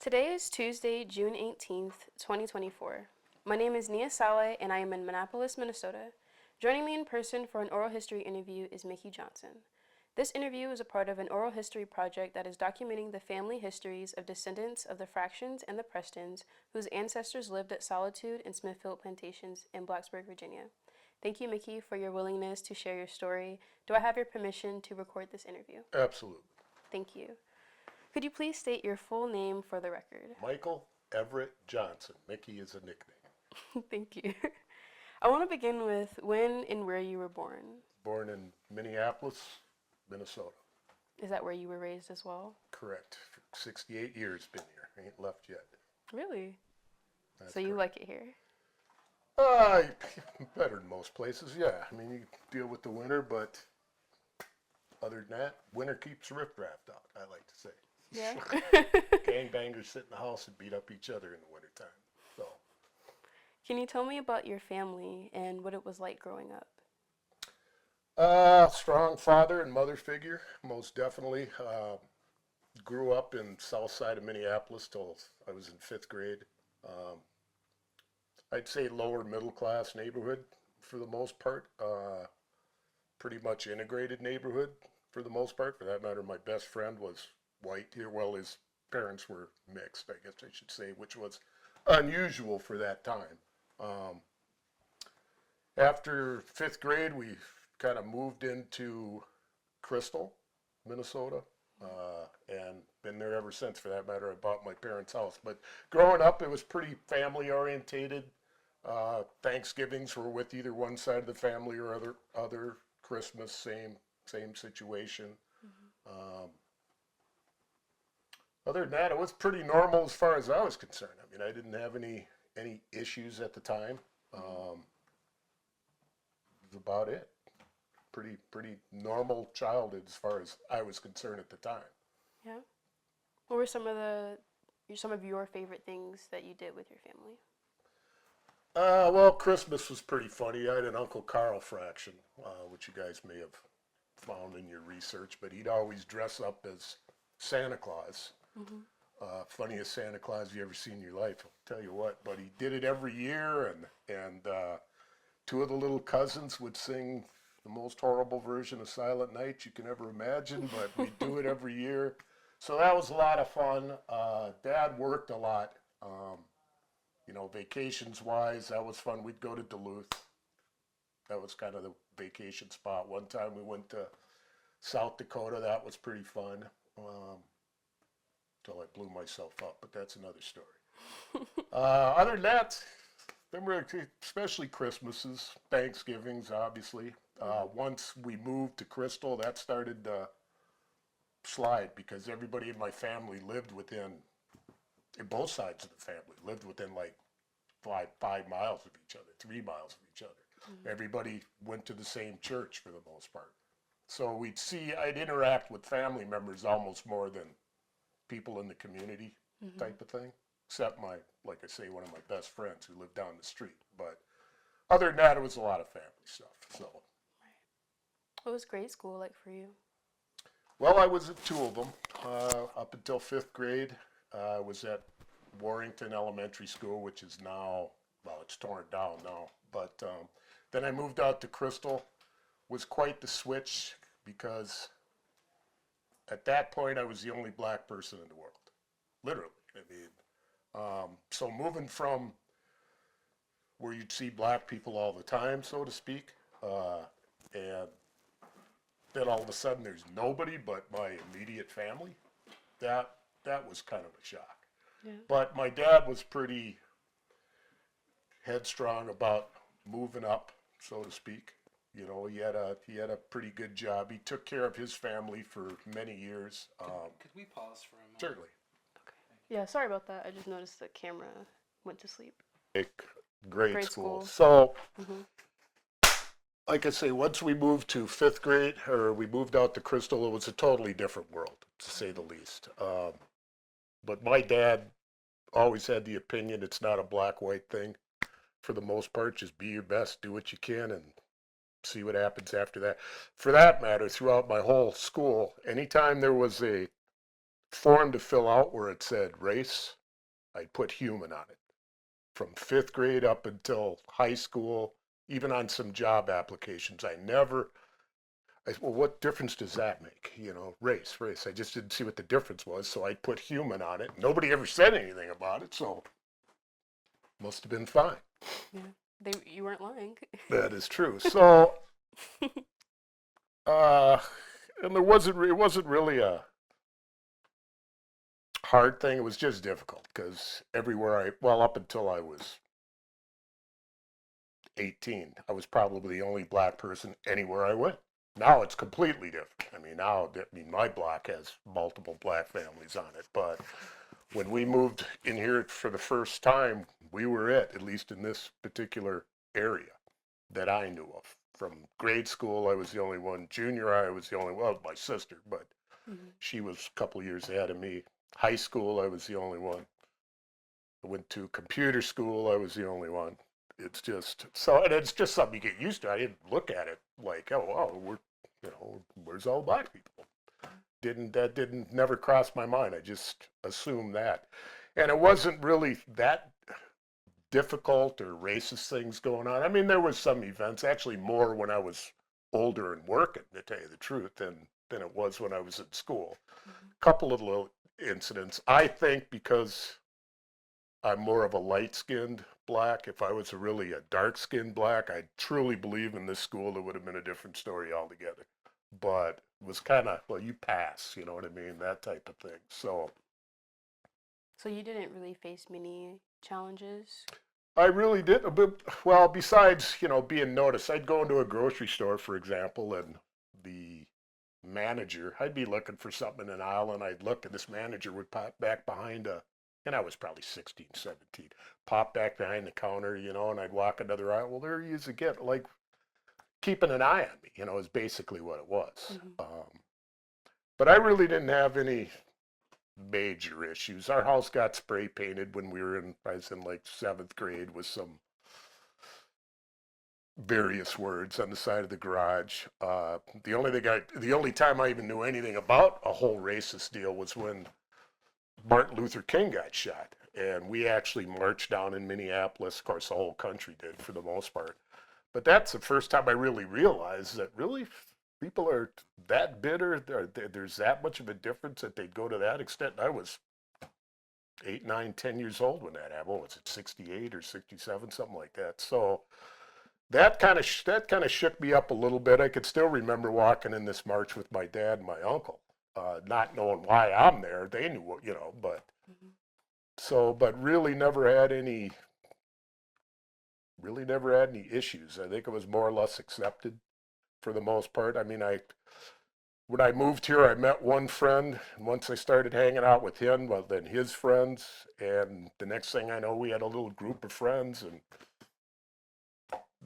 Today is Tuesday, June 18th, 2024. My name is Nia Salway, and I am in Minneapolis, Minnesota. Joining me in person for an oral history interview is Mickey Johnson. This interview is a part of an oral history project that is documenting the family histories of descendants of the Fractions and the Prestons, whose ancestors lived at Solitude and Smithfield plantations in Blacksburg, Virginia. Thank you, Mickey, for your willingness to share your story. Do I have your permission to record this interview? Absolutely. Thank you. Could you please state your full name for the record? Michael Everett Johnson. Mickey is a nickname. Thank you. I want to begin with when and where you were born. Born in Minneapolis, Minnesota. Is that where you were raised as well? Correct. 68 years been here. Ain't left yet. Really? That's So you correct. like it here? Better than most places, yeah. I mean, you deal with the winter, but other than that, winter keeps the riffraff out, I like to say. Yeah. Gangbangers sit in the house and beat up each other in the wintertime. So, Can you tell me about your family and what it was like growing up? strong father and mother figure, most definitely. Grew up in south side of Minneapolis till I was in 5th grade. Um, I'd say lower middle class neighborhood for the most part. Pretty much integrated neighborhood for the most part. For that matter, my best friend was white here. Well, his parents were mixed, I guess I should say, which was unusual for that time. After 5th grade, we kind of moved into Crystal, Minnesota, and been there ever since. For that matter, I bought my parents' house. But growing up, it was pretty family orientated. Thanksgivings were with either one side of the family or other. Christmas, same situation. Other than that, it was pretty normal as far as I was concerned. I mean, I didn't have any issues at the time. It was about it. Pretty normal childhood as far as I was concerned at the time. Yeah. What were some of your favorite things that you did with your family? Well, Christmas was pretty funny. I had an Uncle Carl fraction, which you guys may have found in your research, but he'd always dress up as Santa Claus. Funniest Santa Claus you ever seen in your life, I'll tell you what. But he did it every year, and two of the little cousins would sing the most horrible version of Silent Night you can ever imagine, but we'd do it every year. So that was a lot of fun. Dad worked a lot. Vacations wise, that was fun. We'd go to Duluth. That was kind of the vacation spot. One time we went to South Dakota. That was pretty fun. Until I blew myself up, but that's another story. Other than that, remember, especially Christmases, Thanksgivings, obviously. Once we moved to Crystal, that started to slide because everybody in my family lived within, both sides of the family lived within like five miles of each other, 3 miles of each other. Everybody went to the same church for the most part. So I'd interact with family members almost more than people in the community type of thing, except like I say, one of my best friends who lived down the street. But other than that, it was a lot of family stuff. So, What was grade school like for you? well, I was at 2 of them up until 5th grade. I was at Warrington Elementary School, which is now, well, it's torn down now. But then I moved out to Crystal. Was quite the switch because at that point I was the only black person in the world, literally. I mean, so moving from where you'd see black people all the time, so to speak, and then all of a sudden there's nobody but my immediate family, that was kind of a shock. Yeah. But my dad was pretty headstrong about moving up, so to speak. He had a pretty good job. He took care of his family for many years. Could we pause for a moment? Certainly. Yeah, sorry about that. I just noticed the camera went to sleep. Grade school. So, Mhm. like I say, once we moved to 5th grade, or we moved out to Crystal, it was a totally different world, to say the least. But my dad always had the opinion it's not a black-white thing. For the most part, just be your best, do what you can, and see what happens after that. For that matter, throughout my whole school, anytime there was a form to fill out where it said race, I'd put human on it. From 5th grade up until high school, even on some job applications, well, what difference does that make? Race. I just didn't see what the difference was, so I put human on it. Nobody ever said anything about it, so must have been fine. Yeah, you weren't lying. That is true. So, and it wasn't really a hard thing. It was just difficult because up until I was 18, I was probably the only black person anywhere I went. Now it's completely different. My block has multiple black families on it, but when we moved in here for the first time, we were at least in this particular area that I knew of. From grade school, I was the only one. Junior high, I was the only one. Well, my sister, but she was a couple years ahead of me. High school, I was the only one. I went to computer school, I was the only one. It's just and it's just something you get used to. I didn't look at it like, oh, wow, where's all black people? Never crossed my mind. I just assumed that. And it wasn't really that difficult or racist things going on. There was some events, actually more when I was older and working, to tell you the truth, than it was when I was in school. A couple of little incidents. I think because I'm more of a light-skinned black. If I was really a dark-skinned black, I truly believe in this school it would have been a different story altogether. But it was kind of, well, you pass, you know what I mean? That type of thing. So you didn't really face many challenges? I really did. Well, besides, being noticed, I'd go into a grocery store, for example, and the manager, I'd be looking for something in an aisle, and I'd look, and this manager would pop back behind and I was probably 16, 17, pop back behind the counter, and I'd walk another aisle. Well, there he is again, like keeping an eye on me, is basically what it was. But I really didn't have any major issues. Our house got spray painted when I was in like 7th grade with some various words on the side of the garage. The only time I even knew anything about a whole racist deal was when Martin Luther King got shot, and we actually marched down in Minneapolis. Of course, the whole country did for the most part. But that's the first time I really realized that really people are that bitter. There's that much of a difference that they'd go to that extent. I was 8, 9, 10 years old when that happened. What was it, 68 or 67, something like that. So that kind of shook me up a little bit. I could still remember walking in this march with my dad and my uncle. Not knowing why I'm there. They knew what, but but really never had any issues. I think it was more or less accepted for the most part. When I moved here, I met one friend, and once I started hanging out with him, well, then his friends, and the next thing I know, we had a little group of friends, and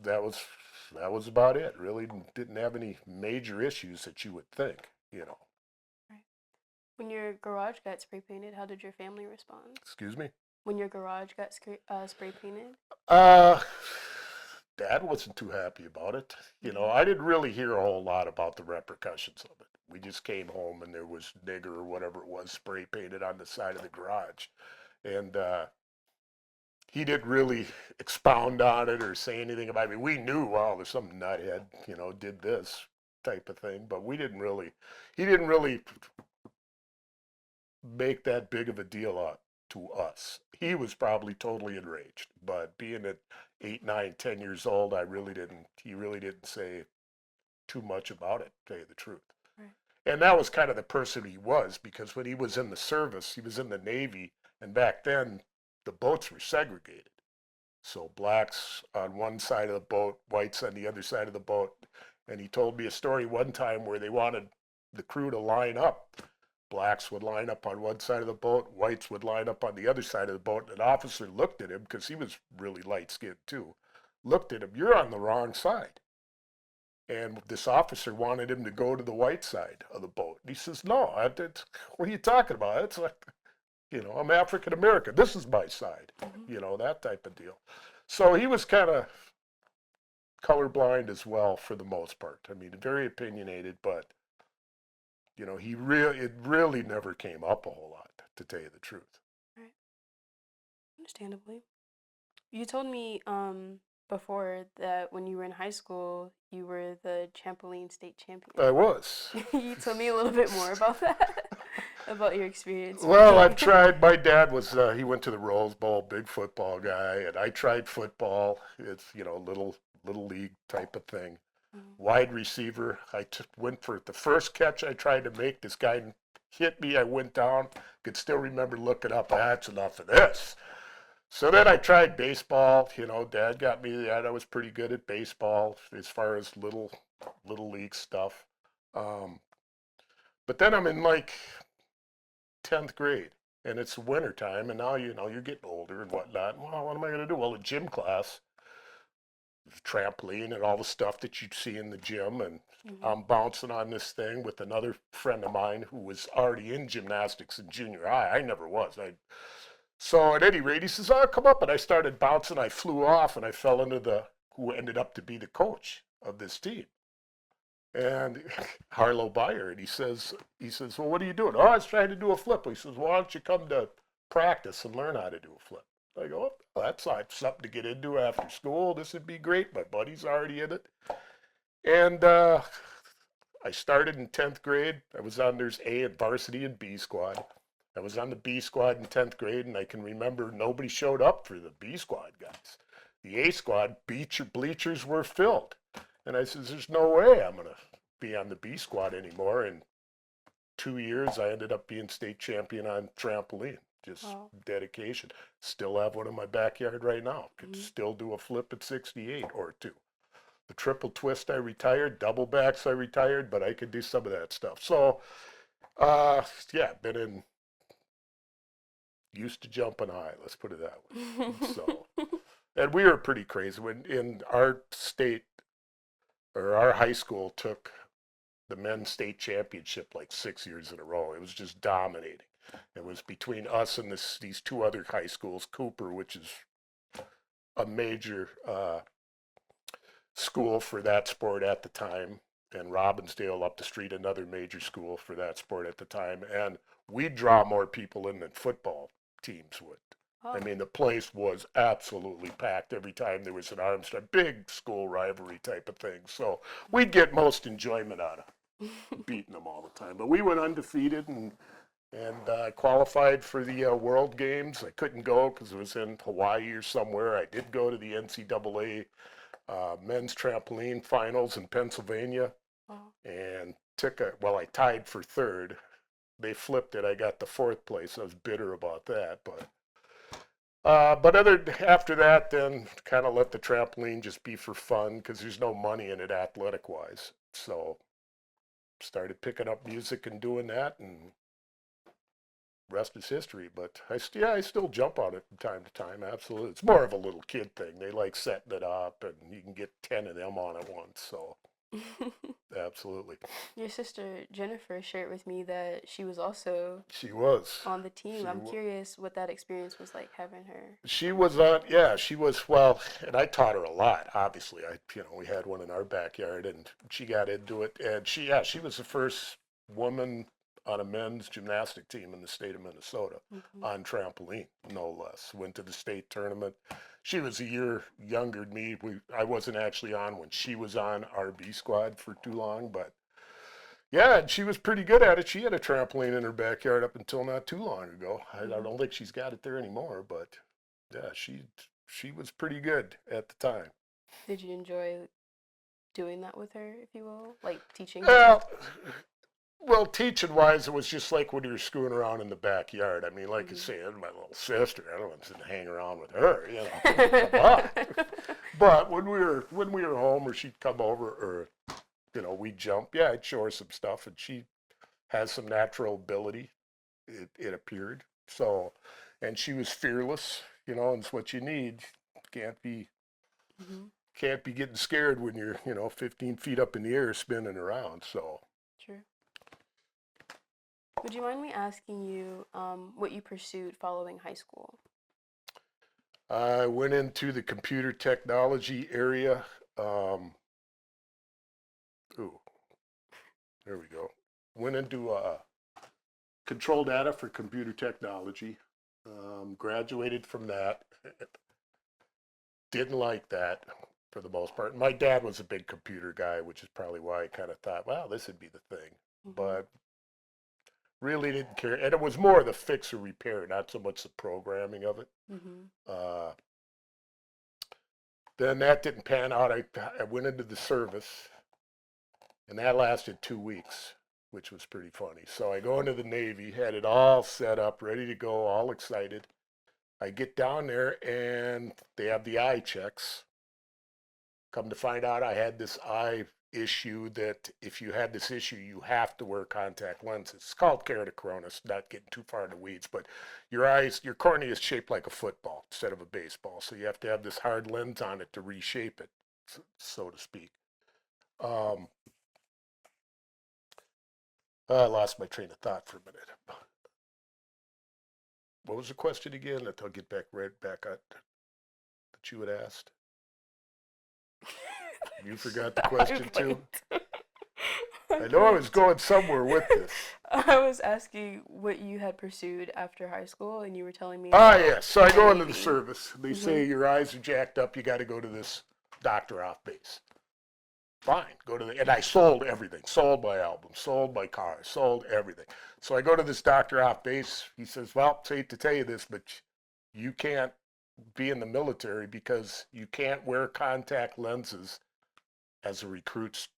that was about it. Really didn't have any major issues that you would think, When your garage got spray painted, how did your family respond? Excuse me? When your garage got spray painted? Dad wasn't too happy about it. I didn't really hear a whole lot about the repercussions of it. We just came home and there was nigger or whatever it was spray painted on the side of the garage. And he didn't really expound on it or say anything about it. We knew, wow, there's some nuthead, did this type of thing. But he didn't really make that big of a deal out to us. He was probably totally enraged, but being at 8, 9, 10 years old, he really didn't say too much about it, to tell you the truth. Right. And that was kind of the person he was, because when he was in the service, he was in the Navy, and back then the boats were segregated. So blacks on one side of the boat, whites on the other side of the boat. And he told me a story one time where they wanted the crew to line up. Blacks would line up on one side of the boat, whites would line up on the other side of the boat. An officer looked at him, because he was really light-skinned too, looked at him, you're on the wrong side. And this officer wanted him to go to the white side of the boat. And he says, no, what are you talking about? It's like, I'm African American. This is my side, that type of deal. So he was kind of colorblind as well for the most part. Very opinionated, but it really never came up a whole lot, to tell you the truth. Right. Understandably. You told me before that when you were in high school, you were the trampoline state champion. I was. You told me a little bit more about that, about your experience. Well, I've tried. My dad he went to the Rose Bowl, big football guy, and I tried football. It's, little league type of thing. Wide receiver. Went for it. The first catch I tried to make, this guy hit me. I went down. Could still remember looking up. That's enough of this. So then I tried baseball. Dad got me that. I was pretty good at baseball as far as little league stuff. But then I'm in like 10th grade, and it's winter time, and now you're getting older and whatnot. Well, what am I going to do? Well, a gym class, trampoline, and all the stuff that you'd see in the gym, and I'm bouncing on this thing with another friend of mine who was already in gymnastics in junior high. I never was. So at any rate, he says, "Oh, come up," and I started bouncing. I flew off, and I fell into who ended up to be the coach of this team. And Harlow Byer, and he says, "Well, what are you doing?" "Oh, I was trying to do a flip." He says, "Well, why don't you come to practice and learn how to do a flip?" I go, "Well, that's like something to get into after school. This would be great. My buddy's already in it." And I started in 10th grade. I was on, there's A at varsity and B squad. I was on the B squad in 10th grade, and I can remember nobody showed up for the B squad guys. The A squad bleachers were filled. And I says, "There's no way I'm going to be on the B squad anymore." In 2 years, I ended up being state champion on trampoline. Just dedication. Still have one in my backyard right now. Could still do a flip at 68 or two. The triple twist I retired, double backs I retired, but I could do some of that stuff. So, used to jumping high, let's put it that way. So, and we were pretty crazy. When in our state, or our high school took the men's state championship like 6 years in a row. It was just dominating. It was between us and these two other high schools, Cooper, which is a major school for that sport at the time, and Robbinsdale up the street, another major school for that sport at the time. And we'd draw more people in than football teams would. I mean, the place was absolutely packed every time there was an arms race, big school rivalry type of thing. So we'd get most enjoyment out of beating them all the time. But we went undefeated and qualified for the World Games. I couldn't go because it was in Hawaii or somewhere. I did go to the NCAA men's trampoline finals in Pennsylvania, and I tied for third. They flipped it. I got the fourth place. I was bitter about that, but after that, then kind of let the trampoline just be for fun because there's no money in it athletic-wise. So started picking up music and doing that, and rest is history. But I still jump on it from time to time, absolutely. It's more of a little kid thing. They like setting it up, and you can get 10 of them on at once, so absolutely. Your sister Jennifer shared with me that she was also on the team. I'm curious what that experience was like, having her. She was well, and I taught her a lot, obviously. We had one in our backyard, and she got into it, and she was the first woman on a men's gymnastic team in the state of Minnesota on trampoline, no less. Went to the state tournament. She was a year younger than me. I wasn't actually on when she was on our B squad for too long, but yeah, and she was pretty good at it. She had a trampoline in her backyard up until not too long ago. I don't think she's got it there anymore, but yeah, she was pretty good at the time. Did you enjoy doing that with her, if you will, like teaching her? Well, teaching-wise, it was just like when you were screwing around in the backyard. I mean, like you say, my little sister, I don't want to hang around with her, come on. But when we were home, or she'd come over, or, we'd jump, I'd show her some stuff, and she has some natural ability, it appeared. So, and she was fearless, and it's what you need. Can't be getting scared when you're, 15 feet up in the air spinning around, so. True. Would you mind me asking you what you pursued following high school? I went into the computer technology area. There we go. went into control data for computer technology. Graduated from that. Didn't like that for the most part. My dad was a big computer guy, which is probably why I kind of thought, well, this would be the thing. But really didn't care. And it was more the fix or repair, not so much the programming of it. Then that didn't pan out. I went into the service, and that lasted 2 weeks, which was pretty funny. So I go into the Navy, had it all set up, ready to go, all excited. I get down there, and they have the eye checks. Come to find out, I had this eye issue that if you had this issue, you have to wear contact lenses. It's called keratoconus, not getting too far in the weeds, but your eyes, your cornea is shaped like a football instead of a baseball. So you have to have this hard lens on it to reshape it, so to speak. I lost my train of thought for a minute. What was the question again? I'll get right back at that you had asked. You forgot the question too? I know I was going somewhere with this. I was asking what you had pursued after high school, and you were telling me. Yes. So I go into the service. They say your eyes are jacked up. You got to go to this doctor off base. Fine. And I sold everything. Sold my album. Sold my car. Sold everything. So I go to this doctor off base. He says, well, I hate to tell you this, but you can't be in the military because you can't wear contact lenses as a recruit.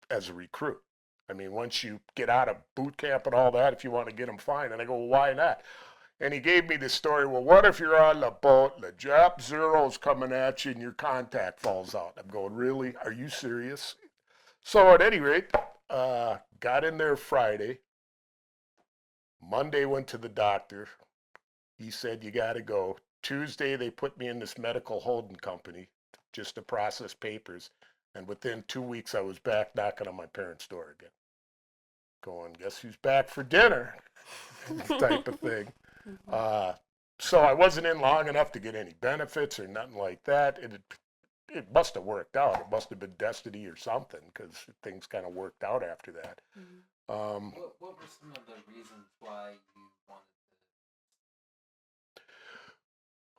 I mean, once you get out of boot camp and all that, if you want to get them, fine. And I go, well, why not? And he gave me this story. Well, what if you're on the boat, the Jap Zero's coming at you, and your contact falls out? I'm going, really? Are you serious? So at any rate, got in there Friday. Monday went to the doctor. He said, you got to go. Tuesday, they put me in this medical holding company just to process papers. And within 2 weeks, I was back knocking on my parents' door again. Going, guess who's back for dinner? Type of thing. So I wasn't in long enough to get any benefits or nothing like that. It must have worked out. It must have been destiny or something, because things kind of worked out after that. What were some of the reasons why you wanted to?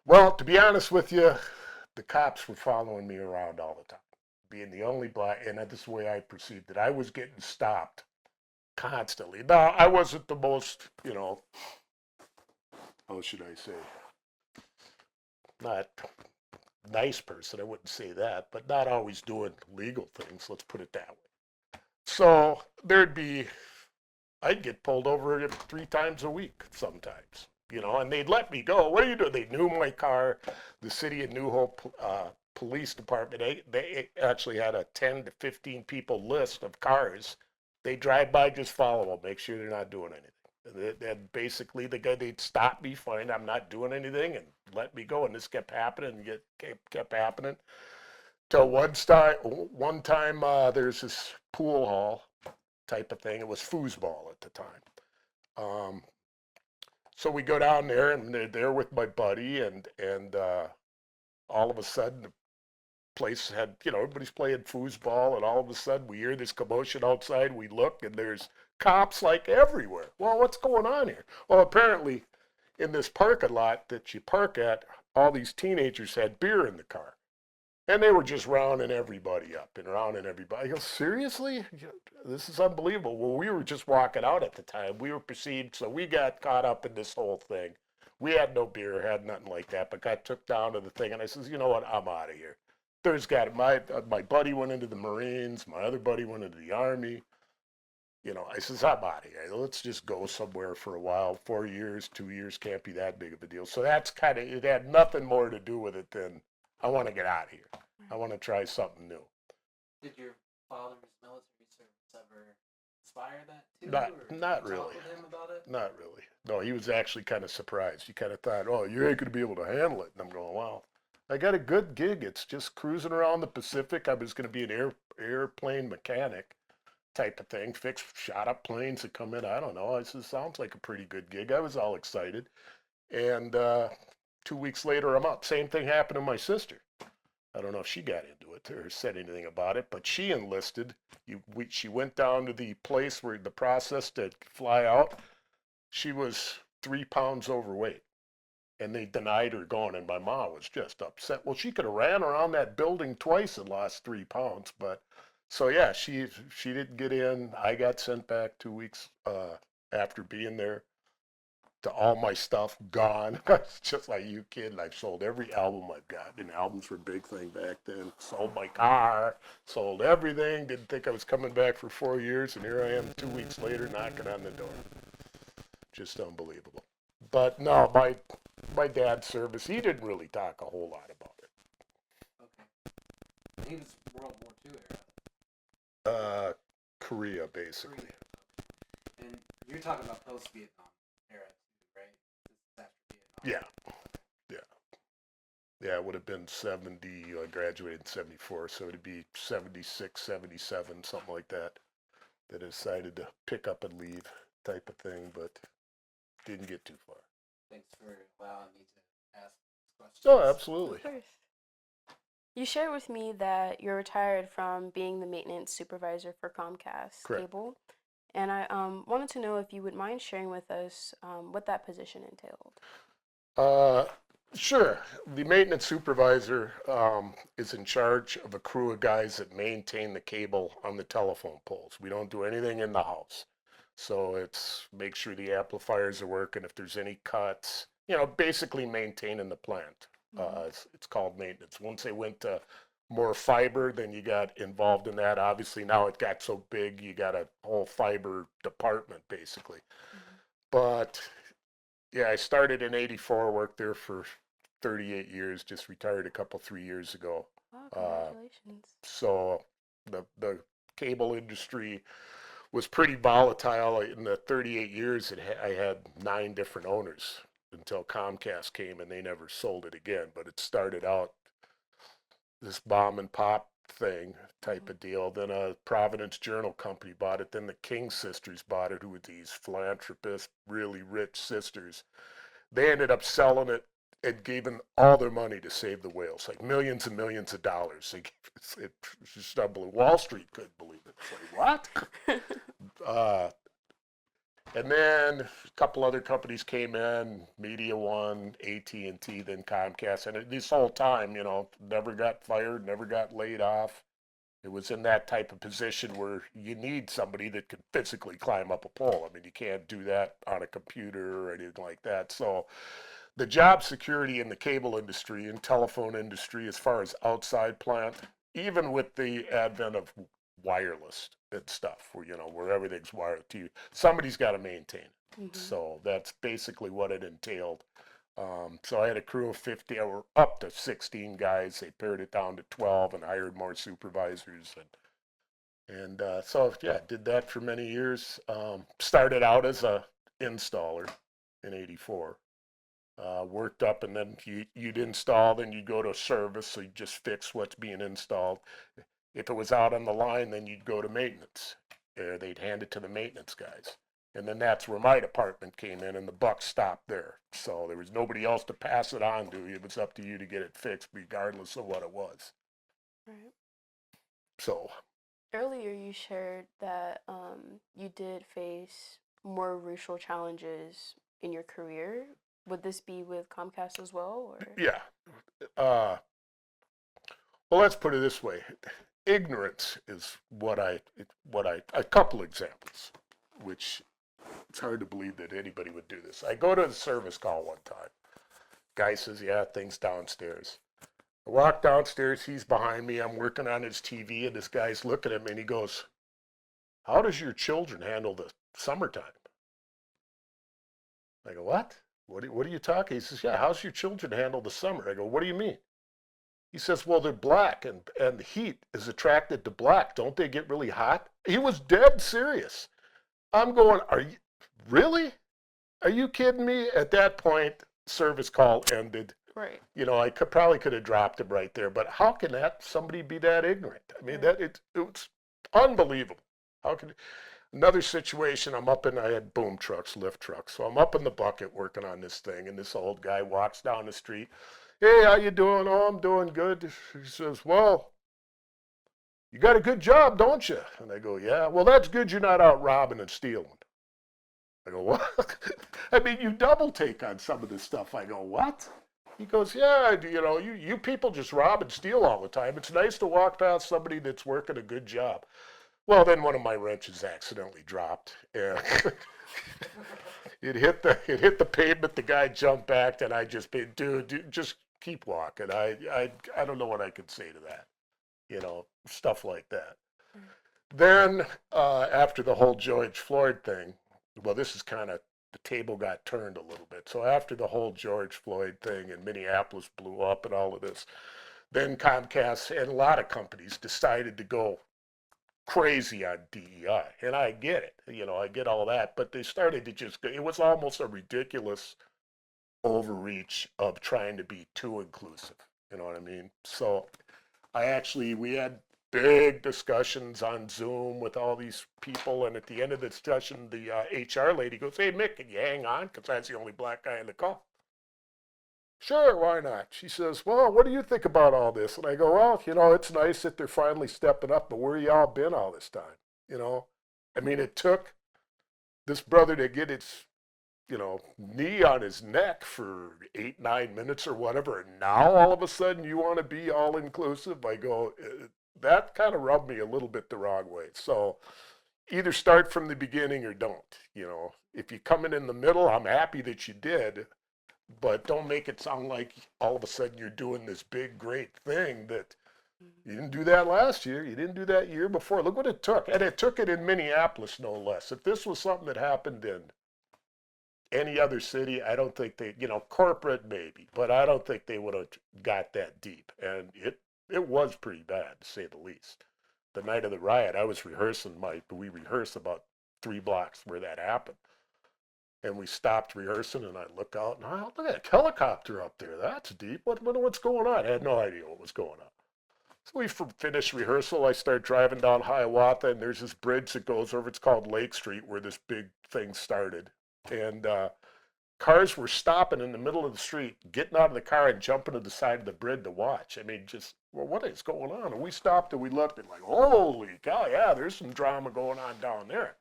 Well, to be honest with you, the cops were following me around all the time. Being the only black, and that's the way I perceived it. I was getting stopped constantly. Now, I wasn't the most, how should I say, not nice person, I wouldn't say that, but not always doing legal things, let's put it that way. So I'd get pulled over 3 times a week sometimes, and they'd let me go. What are you doing? They knew my car. The city of New Hope police department, they actually had a 10 to 15 people list of cars. They drive by, just follow them, make sure they're not doing anything. And basically the guy, they'd stop me, find I'm not doing anything, and let me go. And this kept happening and kept happening. Till one time there's this pool hall type of thing. It was foosball at the time. So we go down there, and they're there with my buddy, and all of a sudden the place had, everybody's playing foosball, and all of a sudden we hear this commotion outside. We look, and there's cops like everywhere. Well, what's going on here? Well, apparently in this parking lot that you park at, all these teenagers had beer in the car. And they were just rounding everybody up and rounding everybody. I go, seriously? This is unbelievable. Well, we were just walking out at the time. We were perceived, so we got caught up in this whole thing. We had no beer, had nothing like that, but got took down to the thing. And I says, you know what, I'm out of here. My buddy went into the Marines. My other buddy went into the Army. I says, I'm out of here. Let's just go somewhere for a while. 4 years, 2 years can't be that big of a deal. So that's it had nothing more to do with it than I want to get out of here. I want to try something new. Did your father's military service ever inspire that too? Not really. Talk with him about it? Not really. No, he was actually kind of surprised. He kind of thought, oh, you ain't going to be able to handle it. And I'm going, well, I got a good gig. It's just cruising around the Pacific. I was going to be an airplane mechanic type of thing, fix shot up planes that come in. I don't know. I said, sounds like a pretty good gig. I was all excited. And 2 weeks later, I'm up. Same thing happened to my sister. I don't know if she got into it or said anything about it, but she enlisted. She went down to the place where the process to fly out. She was 3 pounds overweight, and they denied her going, and my mom was just upset. Well, she could have ran around that building twice and lost 3 pounds, but so yeah, she didn't get in. I got sent back 2 weeks after being there. To all my stuff gone. It's just like, you kidding? I've sold every album I've got, and albums were a big thing back then. Sold my car, sold everything. Didn't think I was coming back for 4 years, and here I am 2 weeks later knocking on the door. Just unbelievable. But no, my dad's service, he didn't really talk a whole lot about it. Okay. He was World War II era. Korea, basically. Korea. And you're talking about post-Vietnam era, right? This is after Vietnam. Yeah, it would have been 70, I graduated in 74, so it'd be 76, 77, something like that, that I decided to pick up and leave type of thing, but didn't get too far. Thanks for allowing me to ask questions. Oh, absolutely. Of course. You shared with me that you're retired from being the maintenance supervisor for Comcast Correct. Cable, and I wanted to know if you would mind sharing with us what that position entailed. Sure. The maintenance supervisor is in charge of a crew of guys that maintain the cable on the telephone poles. We don't do anything in the house. So it's make sure the amplifiers are working, if there's any cuts, basically maintaining the plant. It's called maintenance. Once they went to more fiber, then you got involved in that. Obviously now it got so big, you got a whole fiber department basically. But yeah, I started in 84, worked there for 38 years, just retired 3 years ago. Wow, congratulations. So the cable industry was pretty volatile. In the 38 years, I had 9 different owners until Comcast came, and they never sold it again. But it started out this bomb and pop thing type of deal. Then a Providence Journal company bought it. Then the King sisters bought it, who were these philanthropists, really rich sisters. They ended up selling it and giving all their money to save the whales, like millions and millions of dollars. It was just unbelievable. Wall Street couldn't believe it. It's like, what? And then a couple other companies came in, Media One, AT&T, then Comcast. And this whole time, never got fired, never got laid off. It was in that type of position where you need somebody that can physically climb up a pole. I mean, you can't do that on a computer or anything like that. So the job security in the cable industry and telephone industry, as far as outside plant, even with the advent of wireless and stuff, where everything's wired to you, somebody's got to maintain it. Mm-hmm. So that's basically what it entailed. So I had a crew of 50, or up to 16 guys. They pared it down to 12 and hired more supervisors. And so, yeah, did that for many years. Started out as a installer in 84. Worked up, and then you'd install, then you'd go to service, so you just fix what's being installed. If it was out on the line, then you'd go to maintenance. They'd hand it to the maintenance guys. And then that's where my department came in, and the buck stopped there. So there was nobody else to pass it on to. It was up to you to get it fixed, regardless of what it was. Right. So earlier you shared that you did face more racial challenges in your career. Would this be with Comcast as well? Or? Yeah. Well, let's put it this way. Ignorance is a couple examples, which it's hard to believe that anybody would do this. I go to the service call one time. Guy says, yeah, things downstairs. I walk downstairs, he's behind me, I'm working on his TV, and this guy's looking at me, and he goes, how does your children handle the summertime? I go, what? What are you talking? He says, yeah, how's your children handle the summer? I go, what do you mean? He says, well, they're black, and the heat is attracted to black. Don't they get really hot? He was dead serious. I'm going, are you, really? Are you kidding me? At that point, service call ended. Right. I probably could have dropped him right there, but how can somebody be that ignorant? I mean, Right. it was unbelievable. How can another situation, I had boom trucks, lift trucks, so I'm up in the bucket working on this thing, and this old guy walks down the street. Hey, how you doing? Oh, I'm doing good. He says, well, you got a good job, don't you? And I go, yeah. Well, that's good you're not out robbing and stealing. I go, what? I mean, you double take on some of this stuff. I go, what? He goes, yeah, you people just rob and steal all the time. It's nice to walk past somebody that's working a good job. Well, then one of my wrenches accidentally dropped, and it hit the pavement. The guy jumped back, and I just, dude, just keep walking. I don't know what I could say to that. Stuff like that. Then after the whole George Floyd thing, well, this is kind of the table got turned a little bit. So after the whole George Floyd thing and Minneapolis blew up and all of this, then Comcast and a lot of companies decided to go crazy on DEI. And I get it, I get all that, but they started to it was almost a ridiculous overreach of trying to be too inclusive. You know what I mean? So we had big discussions on Zoom with all these people, and at the end of the discussion, the HR lady goes, hey, Mick, can you hang on? Because I was the only black guy in the call. Sure, why not? She says, well, what do you think about all this? And I go, well, it's nice that they're finally stepping up, but where y'all been all this time? I mean, it took this brother to get its, knee on his neck for 8-9 minutes or whatever. And now all of a sudden you want to be all inclusive. I go, that kind of rubbed me a little bit the wrong way. So either start from the beginning or don't. If you come in the middle, I'm happy that you did, but don't make it sound like all of a sudden you're doing this big, great thing that you didn't do that last year. You didn't do that year before. Look what it took. And it took it in Minneapolis, no less. If this was something that happened in any other city, I don't think they, corporate maybe, but I don't think they would have got that deep. And it was pretty bad, to say the least. The night of the riot, we rehearsed about 3 blocks where that happened. And we stopped rehearsing, and I look out, and look at a helicopter up there. That's deep. What's going on? I had no idea what was going on. So we finished rehearsal. I start driving down Hiawatha, and there's this bridge that goes over. It's called Lake Street, where this big thing started. And cars were stopping in the middle of the street, getting out of the car and jumping to the side of the bridge to watch. I mean, what is going on? And we stopped and we looked and like, holy cow, yeah, there's some drama going on down there.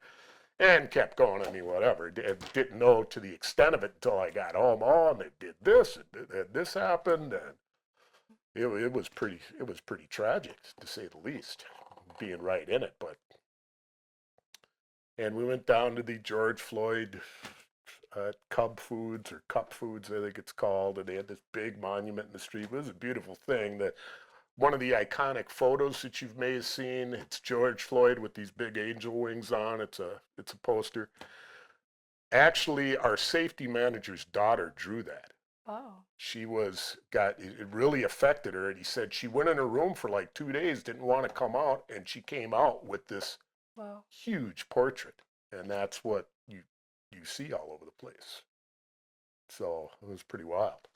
And kept going. I mean, whatever. Didn't know to the extent of it until I got home. Oh, and they did this, and this happened, and it was pretty tragic, to say the least, being right in it. And we went down to the George Floyd Cup Foods, I think it's called, and they had this big monument in the street. It was a beautiful thing. One of the iconic photos that you may have seen, it's George Floyd with these big angel wings on. It's a poster. Actually, our safety manager's daughter drew that. Wow. It really affected her, and he said she went in her room for like 2 days, didn't want to come out, and she came out with this huge portrait, and that's what you see all over the place. So it was pretty wild.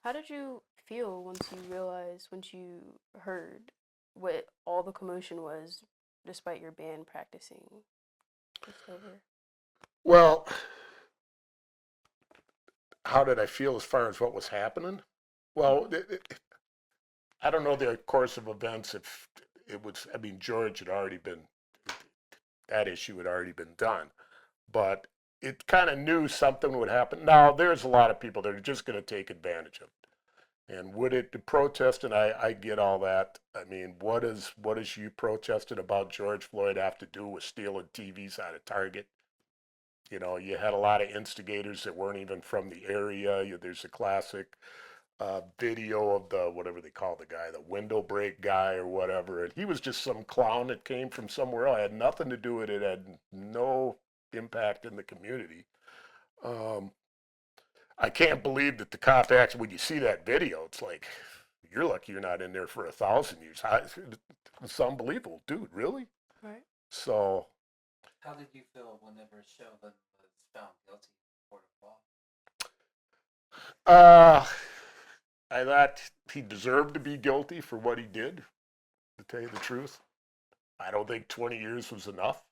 How did you feel once you heard what all the commotion was, despite your band practicing? It's over. Well, how did I feel as far as what was happening? Well, I don't know the course of events. If it was, I mean, that issue had already been done, but it kind of knew something would happen. Now, there's a lot of people that are just going to take advantage of it. And the protest, and I get all that. I mean, what is you protested about George Floyd have to do with stealing TVs out of Target? You had a lot of instigators that weren't even from the area. There's a classic video of whatever they call the guy, the window break guy or whatever. And he was just some clown that came from somewhere else. It had nothing to do with it. It had no impact in the community. I can't believe that the cop actually, when you see that video, it's like, you're lucky you're not in there for 1,000 years. It's unbelievable. Dude, really? Right. So. How did you feel whenever Sheldon was found guilty in court of law? I thought he deserved to be guilty for what he did, to tell you the truth. I don't think 20 years was enough,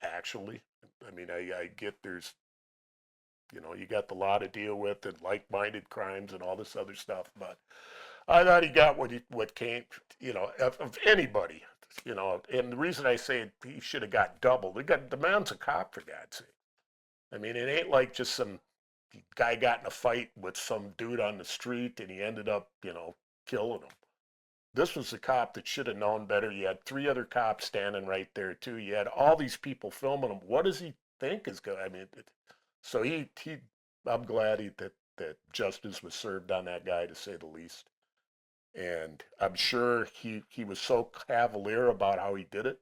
actually. I mean, I get there's You know, you got the law to deal with and like-minded crimes and all this other stuff. But I thought he got what came, you know, of anybody, you know. And the reason I say he should have got double, the man's a cop, for God's sake. I mean, it ain't like just some guy got in a fight with some dude on the street and he ended up, you know, killing him. This was a cop that should have known better. You had three other cops standing right there too. You had all these people filming him. What does he think is going? I mean, so he. I'm glad that justice was served on that guy, to say the least. And I'm sure he was so cavalier about how he did it.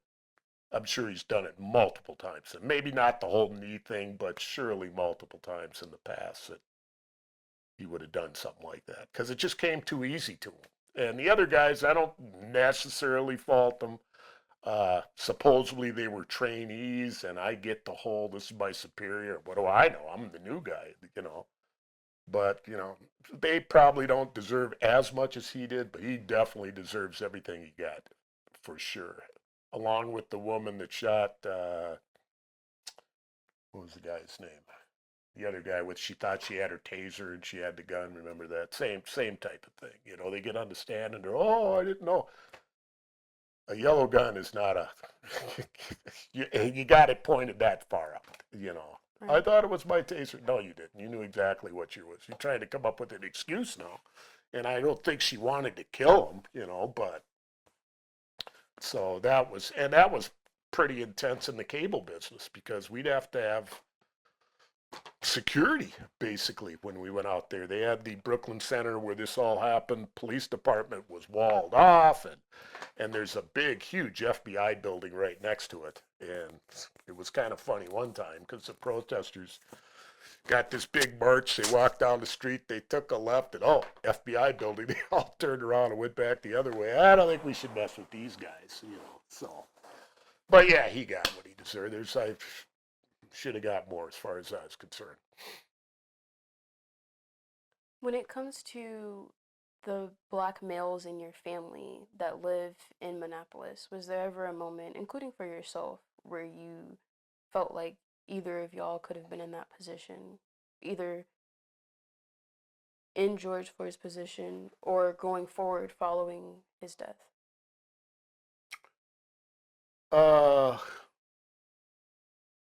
I'm sure he's done it multiple times, and maybe not the whole knee thing, but surely multiple times in the past that he would have done something like that, because it just came too easy to him. And the other guys, I don't necessarily fault them. Supposedly they were trainees, and I get the whole, this is my superior. What do I know? I'm the new guy, you know. But, you know, they probably don't deserve as much as he did, but he definitely deserves everything he got, for sure. Along with the woman that shot, what was the guy's name? The other guy with, she thought she had her taser and she had the gun. Remember that? Same type of thing. You know, they get on the stand and they're, oh, I didn't know. A yellow gun is not a, you got it pointed that far up, you know. I Right. thought it was my taser. No, you didn't. You knew exactly what you was. You're trying to come up with an excuse now. And I don't think she wanted to kill him, you know, but so that was pretty intense in the cable business, because we'd have to have security basically when we went out there. They had the Brooklyn Center where this all happened. Police department was walled off, and there's a big, huge FBI building right next to it. And it was kind of funny one time because the protesters got this big march. They walked down the street. They took a left, and oh, FBI building. They all turned around and went back the other way. I don't think we should mess with these guys, you know. So, but yeah, he got what he deserved. I should have got more as far as I was concerned. When it comes to the black males in your family that live in Minneapolis, was there ever a moment, including for yourself, where you felt like either of y'all could have been in that position, either in George Floyd's position or going forward following his death? Uh,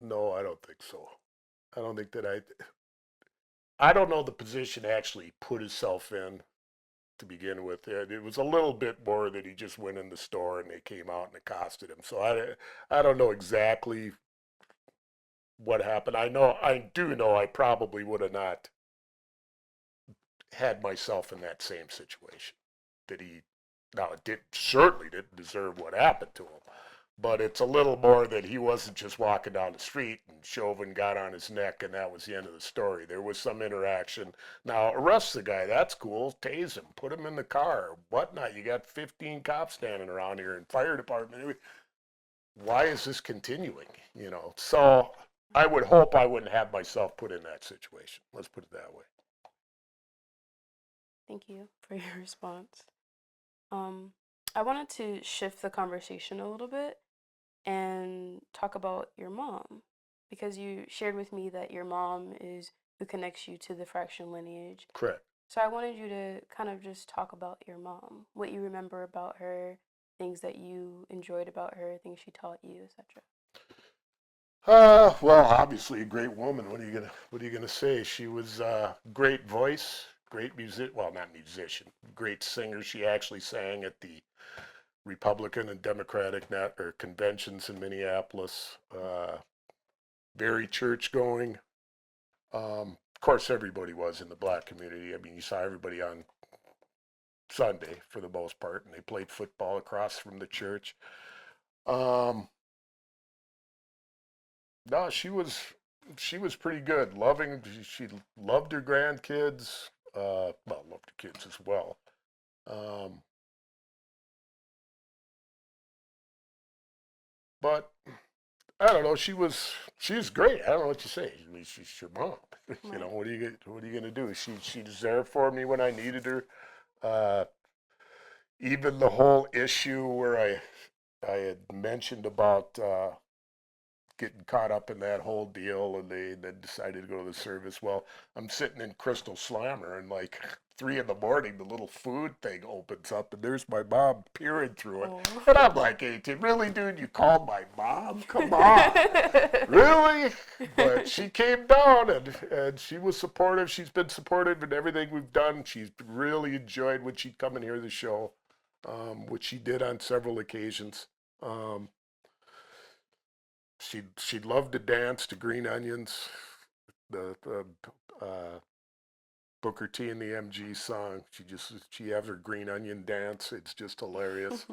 no, I don't think so. I don't think that I don't know the position actually put himself in to begin with. It was a little bit more that he just went in the store and they came out and accosted him. So I don't know exactly what happened. I do know I probably would have not had myself in that same situation. That he now it certainly didn't deserve what happened to him. But it's a little more that he wasn't just walking down the street and Chauvin got on his neck and that was the end of the story. There was some interaction. Now, arrest the guy, that's cool. Tase him, put him in the car, whatnot. You got 15 cops standing around here and fire department. Why is this continuing? You know, so I would hope I wouldn't have myself put in that situation. Let's put it that way. Thank you for your response. I wanted to shift the conversation a little bit and talk about your mom, because you shared with me that your mom is who connects you to the fraction lineage. Correct. So I wanted you to kind of just talk about your mom, what you remember about her, things that you enjoyed about her, things she taught you, etc. Well, obviously a great woman. What are you gonna say? She was great voice, great music. Well, not musician, great singer. She actually sang at the Republican and Democratic conventions in Minneapolis. Very church going. Of course, everybody was in the black community. I mean, you saw everybody on Sunday for the most part, and they played football across from the church. Um, no, she was pretty good. Loving, she loved her grandkids. Well, loved her kids as well. Um, but I don't know. She's great. I don't know what you say. I mean, she's your mom. You know, Right. what are you gonna do? She's there for me when I needed her. Uh, Even the whole issue where I had mentioned about getting caught up in that whole deal, and they then decided to go to the service. Well, I'm sitting in Crystal Slammer, and like 3 in the morning, the little food thing opens up, and there's my mom peering through it. Oh. And I'm like, 18, really, dude? You called my mom? Come on. Really? But she came down, and she was supportive. She's been supportive in everything we've done. She's really enjoyed when she'd come and hear the show, which she did on several occasions. She'd love to dance to Green Onions, the Booker T and the MG song. She has her Green Onion dance. It's just hilarious.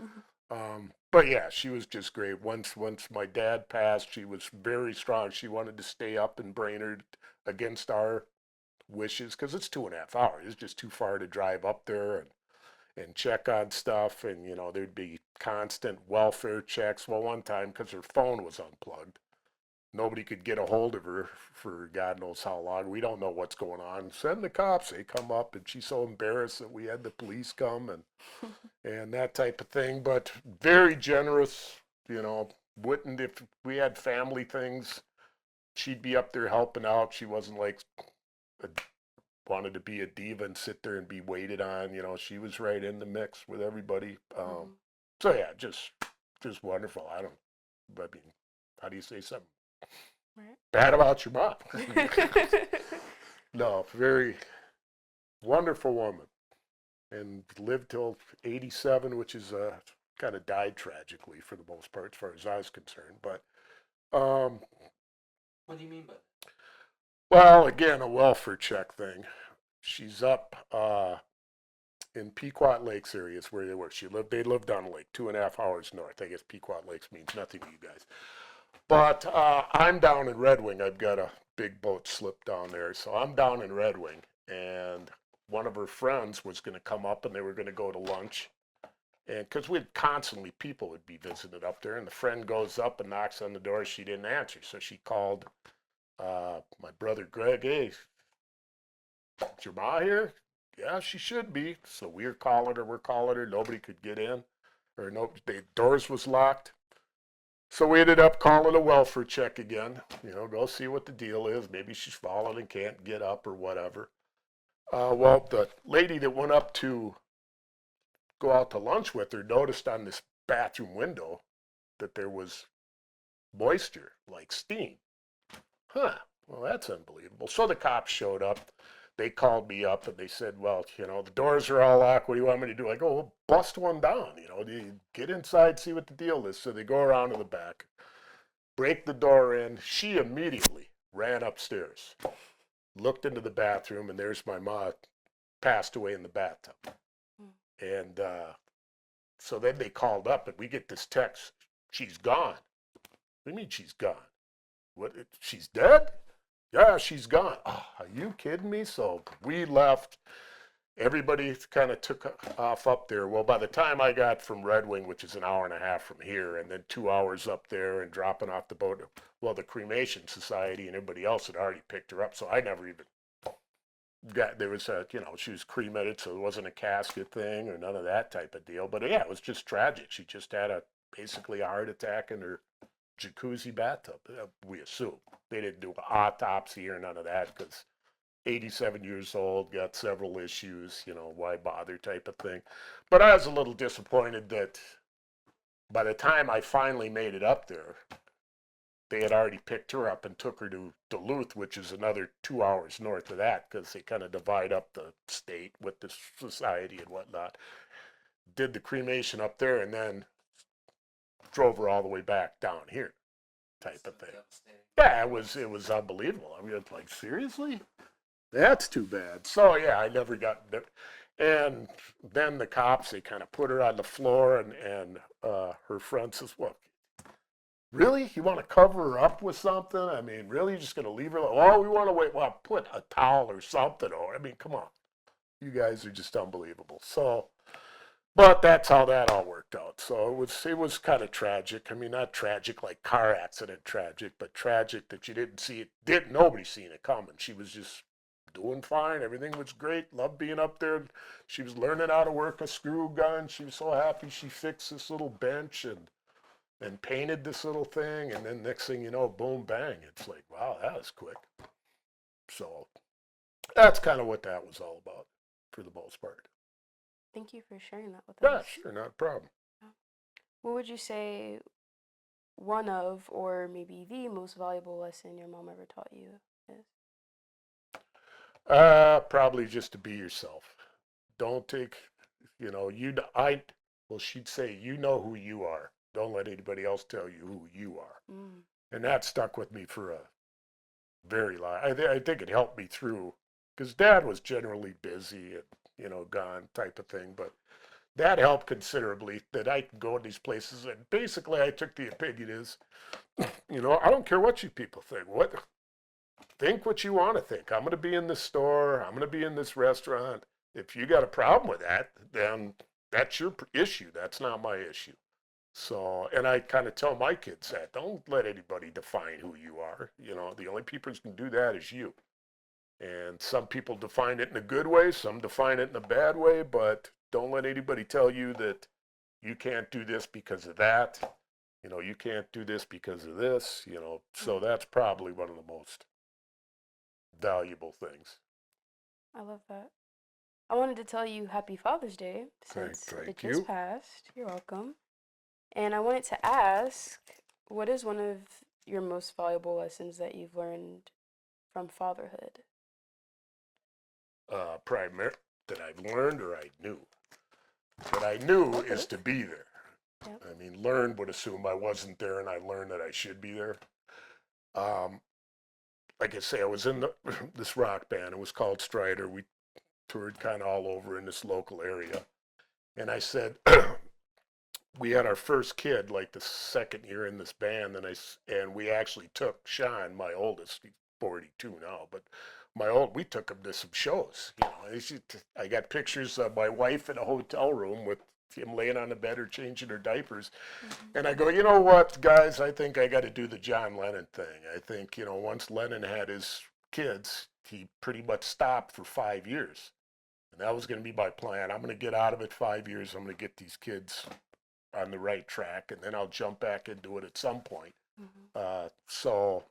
But yeah, she was just great. Once my dad passed, she was very strong. She wanted to stay up in Brainerd against our wishes, because it's 2.5 hours. It's just too far to drive up there and check on stuff. And, you know, there'd be constant welfare checks. Well, one time, because her phone was unplugged, nobody could get a hold of her for God knows how long. We don't know what's going on. Send the cops. They come up, and she's so embarrassed that we had the police come and that type of thing. But very generous, you know. Wouldn't, if we had family things, she'd be up there helping out. She wasn't like wanted to be a diva and sit there and be waited on. You know, she was right in the mix with everybody. So yeah, just wonderful. I mean, how do you say something bad about your mom? No, very wonderful woman, and lived till 87, which is kind of died tragically for the most part, as far as I was concerned. But What do you mean by that? well, again, a welfare check thing. She's up in Pequot Lakes area is where they were. They lived on a lake 2.5 hours north. I guess Pequot Lakes means nothing to you guys. But I'm down in Red Wing. I've got a big boat slip down there. So I'm down in Red Wing, and one of her friends was going to come up, and they were going to go to lunch. And because people would be visiting up there, and the friend goes up and knocks on the door. She didn't answer. So she called my brother Greg. Hey, is your ma here? Yeah, she should be. So we're calling her. Nobody could get in, or no, the doors was locked. So we ended up calling a welfare check again. You know, go see what the deal is. Maybe she's fallen and can't get up or whatever. Well, the lady that went up to go out to lunch with her noticed on this bathroom window that there was moisture, like steam. Huh, well, that's unbelievable. So the cops showed up. They called me up, and they said, well, you know, the doors are all locked. What do you want me to do? I go, well, bust one down. You know, get inside, see what the deal is. So they go around to the back, break the door in. She immediately ran upstairs, looked into the bathroom, and there's my ma passed away in the bathtub. And so then they called up, and we get this text, she's gone. What do you mean she's gone? What, she's dead? Yeah, she's gone. Oh, are you kidding me? So we left. Everybody kind of took off up there. Well, by the time I got from Red Wing, which is an hour and a half from here, and then 2 hours up there and dropping off the boat, well, the Cremation Society and everybody else had already picked her up, so I never even there was a, you know, she was cremated, so it wasn't a casket thing or none of that type of deal. But yeah, it was just tragic. She just had basically a heart attack in her jacuzzi bathtub, we assume. They didn't do an autopsy or none of that, because 87 years old, got several issues, you know, why bother type of thing. But I was a little disappointed that by the time I finally made it up there, they had already picked her up and took her to Duluth, which is another 2 hours north of that, because they kind of divide up the state with the society and whatnot. Did the cremation up there, and then drove her all the way back down here, type of thing. Yeah, it was unbelievable. I mean, it's like, seriously? That's too bad. So yeah, I never got it. And then the cops, they kind of put her on the floor, and her friend says, "Look, really? You want to cover her up with something? I mean, really? You're just going to leave her? Oh, we want to wait. Well, put a towel or something over. I mean, come on. You guys are just unbelievable." So, but that's how that all worked out. So it was kind of tragic. I mean, not tragic like car accident tragic, but tragic that you didn't see it. Nobody seen it coming. She was just doing fine. Everything was great. Loved being up there. She was learning how to work a screw gun. She was so happy she fixed this little bench, and and painted this little thing, and then next thing you know, boom, bang. It's like, wow, that was quick. So that's kind of what that was all about for the most part. Thank you for sharing that with Yeah, us. sure, not a problem. What would you say one of, or maybe the most valuable lesson your mom ever taught you is? Probably just to be yourself. Don't take, well, she'd say, you know who you are. Don't let anybody else tell you who you are. Mm. And that stuck with me for a very long, I think it helped me through, because Dad was generally busy and, gone type of thing, but that helped considerably that I could go in these places. And basically I took the opinion is, I don't care what you people think. Think what you want to think. I'm going to be in this store. I'm going to be in this restaurant. If you got a problem with that, then that's your issue. That's not my issue. So, and I kind of tell my kids that, don't let anybody define who you are. The only people who can do that is you. And some people define it in a good way, some define it in a bad way, but don't let anybody tell you that you can't do this because of that. You can't do this because of this, so that's probably one of the most valuable things. I love that. I wanted to tell you Happy Father's Day since Thank it you. just passed. You're welcome. And I wanted to ask, what is one of your most valuable lessons that you've learned from fatherhood? Primary that I've learned or I knew. What I knew is to be there. Yep. I mean, learn would assume I wasn't there, and I learned that I should be there. Like I say, I was in this rock band. It was called Strider. We toured kind of all over in this local area. And I said, we had our first kid like the second year in this band, and we actually took Sean, my oldest, he's 42 now, but we took him to some shows. I got pictures of my wife in a hotel room with him laying on the bed or changing her diapers. Mm-hmm. And I go, you know what, guys, I think I got to do the John Lennon thing. I think, once Lennon had his kids, he pretty much stopped for 5 years. And that was going to be my plan. I'm going to get out of it 5 years. I'm going to get these kids on the right track, and then I'll jump back into it at some point. Mm-hmm. So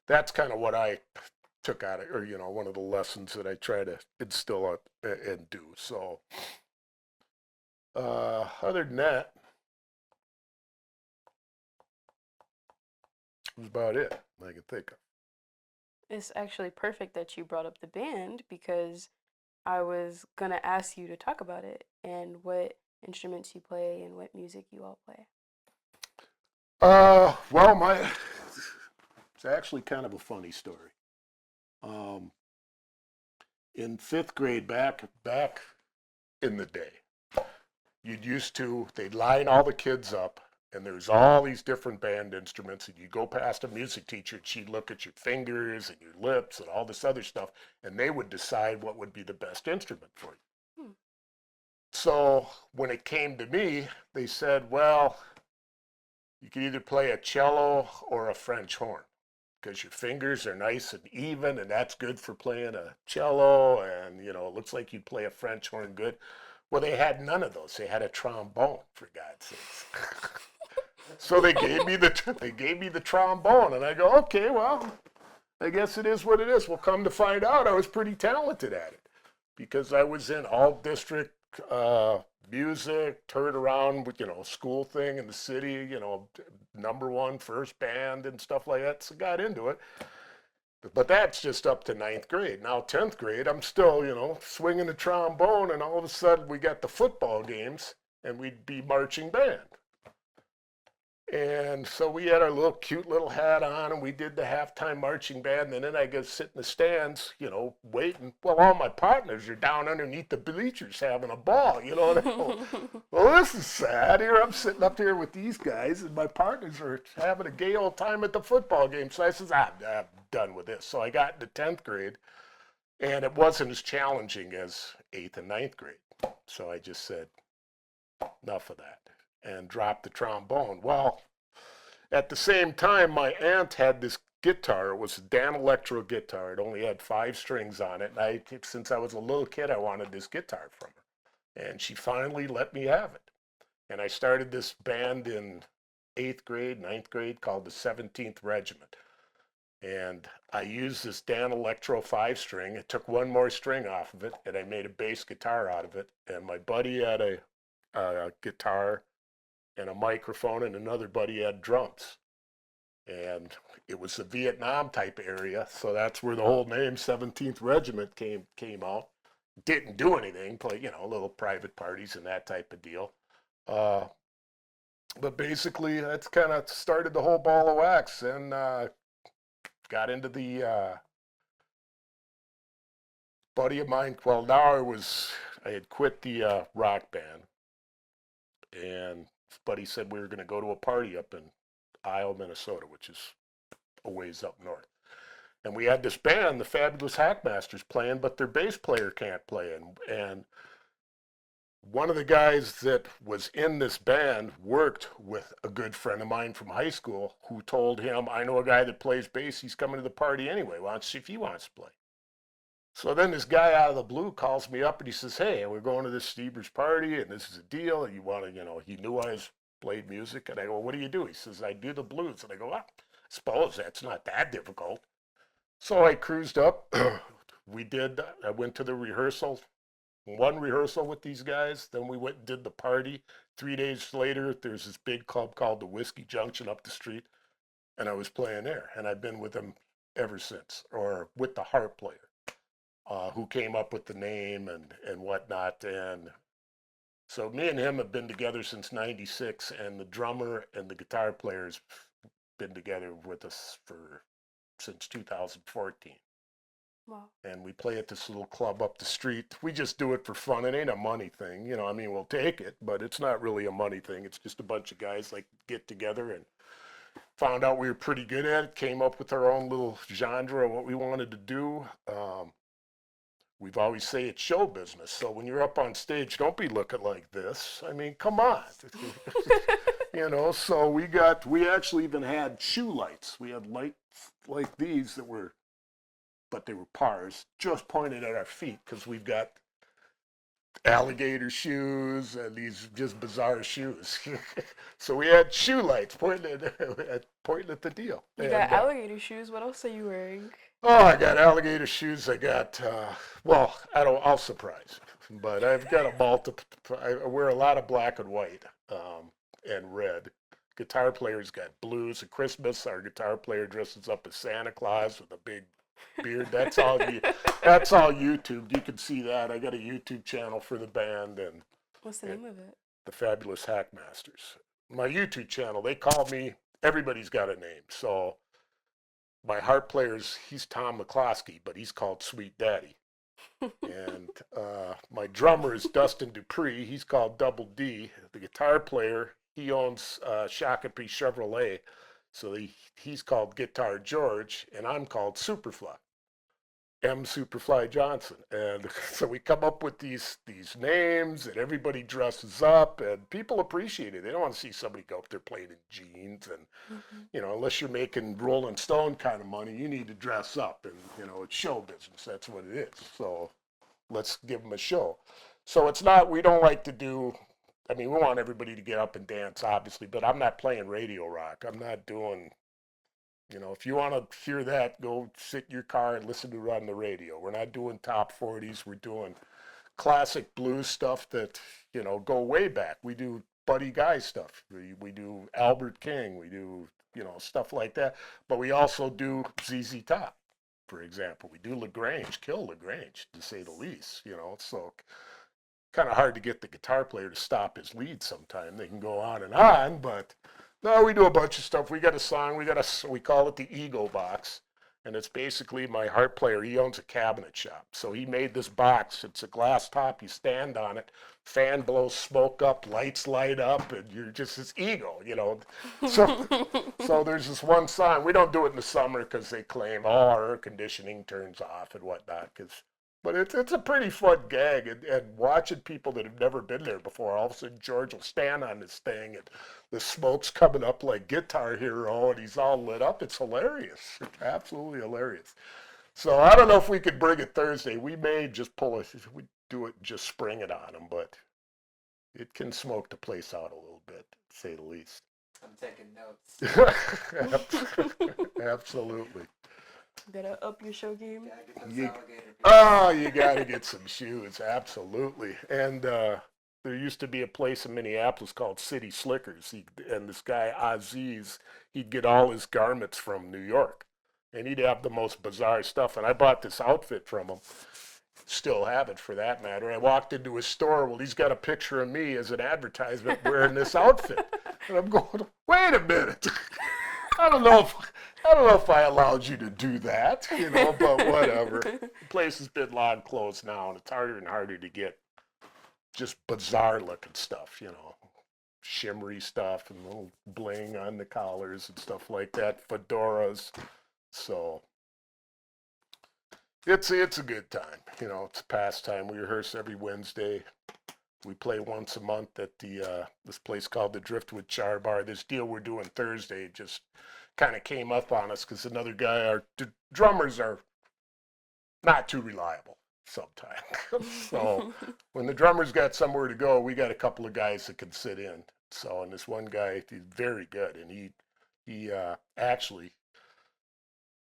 that's kind of what I took out of, or, one of the lessons that I try to instill and do. So other than that, that's about it I can think of. It's actually perfect that you brought up the band because I was going to ask you to talk about it and what instruments you play and what music you all play. Well, it's actually kind of a funny story. In 5th grade, back in the day, they'd line all the kids up, and there's all these different band instruments, and you go past a music teacher, and she'd look at your fingers and your lips and all this other stuff, and they would decide what would be the best instrument for you. So when it came to me, they said, well, you can either play a cello or a French horn, because your fingers are nice and even, and that's good for playing a cello, and, it looks like you play a French horn good. Well, they had none of those. They had a trombone, for God's sakes. So they gave me the trombone, and I go, okay, well, I guess it is what it is. Well, come to find out, I was pretty talented at it, because I was in all district music, toured around with, school thing in the city, #1 first band and stuff like that. So got into it. But that's just up to 9th grade. Now 10th grade, I'm still, swinging the trombone, and all of a sudden we got the football games, and we'd be marching band. And so we had our cute little hat on, and we did the halftime marching band, and then I go sit in the stands, waiting. Well, all my partners are down underneath the bleachers having a ball, and I go, well, this is sad. Here I'm sitting up here with these guys, and my partners are having a gay old time at the football game. So I says, I'm done with this. So I got into 10th grade, and it wasn't as challenging as 8th and 9th grade. So I just said, enough of that, and dropped the trombone. Well, at the same time, my aunt had this guitar. It was a Dan Electro guitar. It only had 5 strings on it. And since I was a little kid, I wanted this guitar from her. And she finally let me have it. And I started this band in 8th grade, ninth grade called the 17th Regiment. And I used this Dan Electro 5-string. It took one more string off of it, and I made a bass guitar out of it. And my buddy had a guitar and a microphone, and another buddy had drums. And it was the Vietnam type area, so that's where the whole name 17th Regiment came out. Didn't do anything, play, little private parties and that type of deal. But basically, that's kind of started the whole ball of wax, and got into the buddy of mine. Well, now I had quit the rock band, and buddy said we were going to go to a party up in Isle, Minnesota, which is a ways up north. And we had this band, the Fabulous Hackmasters, playing, but their bass player can't play. And one of the guys that was in this band worked with a good friend of mine from high school who told him, I know a guy that plays bass, he's coming to the party anyway, why don't you see if he wants to play? So then this guy out of the blue calls me up and he says, hey, we're going to this Stevers party and this is a deal, and you want to, he knew I played music, and I go, what do you do? He says, I do the blues. And I go, well, I suppose that's not that difficult. So I cruised up. I went to the rehearsal, one rehearsal with these guys. Then we went and did the party. 3 days later, there's this big club called the Whiskey Junction up the street, and I was playing there. And I've been with them ever since, or with the harp player, who came up with the name and whatnot. And so me and him have been together since '96, and the drummer and the guitar player's been together with us since 2014. Wow. And we play at this little club up the street. We just do it for fun. It ain't a money thing. We'll take it, but it's not really a money thing. It's just a bunch of guys get together and found out we were pretty good at it, came up with our own little genre of what we wanted to do. We've always say it's show business. So when you're up on stage, don't be looking like this. I mean, come on. So we actually even had shoe lights. We had lights like these but they were pars, just pointed at our feet, because we've got alligator shoes and these just bizarre shoes. So we had shoe lights pointing at the deal. You got alligator shoes. What else are you wearing? Oh, I got alligator shoes. I got, I'll surprise you. But I've got I wear a lot of black and white and red. Guitar player's got blues. At Christmas, our guitar player dresses up as Santa Claus with a big beard. That's all YouTube. You can see that. I got a YouTube channel for the band. And what's the name of it? The Fabulous Hackmasters. My YouTube channel, they call me, everybody's got a name. So my harp player's, he's Tom McCloskey, but he's called Sweet Daddy. And my drummer is Dustin Dupree. He's called Double D. The guitar player, he owns Shakopee Chevrolet. So he's called Guitar George, and I'm called Superfly, M. Superfly Johnson. And so we come up with these names, and everybody dresses up, and people appreciate it. They don't want to see somebody go up there playing in jeans, and unless you're making Rolling Stone kind of money, you need to dress up, and it's show business. That's what it is. So let's give them a show. So it's not, we don't like to do. We want everybody to get up and dance, obviously, but I'm not playing radio rock. I'm not doing, if you want to hear that, go sit in your car and listen to it on the radio. We're not doing top 40s. We're doing classic blues stuff that, go way back. We do Buddy Guy stuff. We do Albert King. We do, stuff like that. But we also do ZZ Top, for example. We do LaGrange, Kill LaGrange, to say the least, so kind of hard to get the guitar player to stop his lead sometime. They can go on, but no, we do a bunch of stuff. We got a song, we call it the Ego Box, and it's basically my harp player. He owns a cabinet shop, so he made this box. It's a glass top. You stand on it, fan blows smoke up, lights light up, and you're just this ego, So there's this one song. We don't do it in the summer because they claim, our air conditioning turns off and whatnot, but it's a pretty fun gag, and watching people that have never been there before, all of a sudden George will stand on this thing, and the smoke's coming up like Guitar Hero, and he's all lit up. It's hilarious. It's absolutely hilarious. So I don't know if we could bring it Thursday. We may just we do it and just spring it on them, but it can smoke the place out a little bit, to say the least. I'm taking notes. Absolutely. Gotta up your show game. Gotta get those You, alligator boots. oh, you got to get some shoes, absolutely. And there used to be a place in Minneapolis called City Slickers, and this guy Aziz, he'd get all his garments from New York, and he'd have the most bizarre stuff. And I bought this outfit from him. Still have it, for that matter. I walked into his store. Well, he's got a picture of me as an advertisement wearing this outfit, and I'm going, wait a minute. I don't know if I allowed you to do that, but whatever. The place has been long closed now, and it's harder and harder to get just bizarre looking stuff, shimmery stuff and little bling on the collars and stuff like that, fedoras. So it's a good time, it's a pastime. We rehearse every Wednesday. We play once a month at this place called the Driftwood Char Bar. This deal we're doing Thursday just kind of came up on us because another guy, our drummers are not too reliable sometimes. So when the drummer's got somewhere to go, we got a couple of guys that can sit in. So, and this one guy, he's very good, and he actually,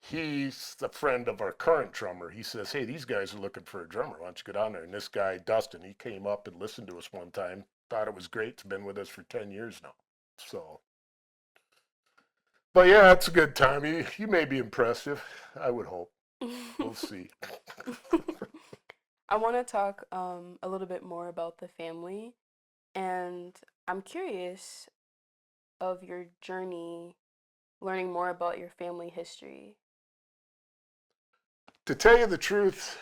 he's the friend of our current drummer. He says, hey, these guys are looking for a drummer. Why don't you go down there? And this guy, Dustin, he came up and listened to us one time, thought it was great. It's been with us for 10 years now. So, but yeah, it's a good time. You may be impressive, I would hope. We'll see. I want to talk a little bit more about the family, and I'm curious of your journey learning more about your family history. To tell you the truth,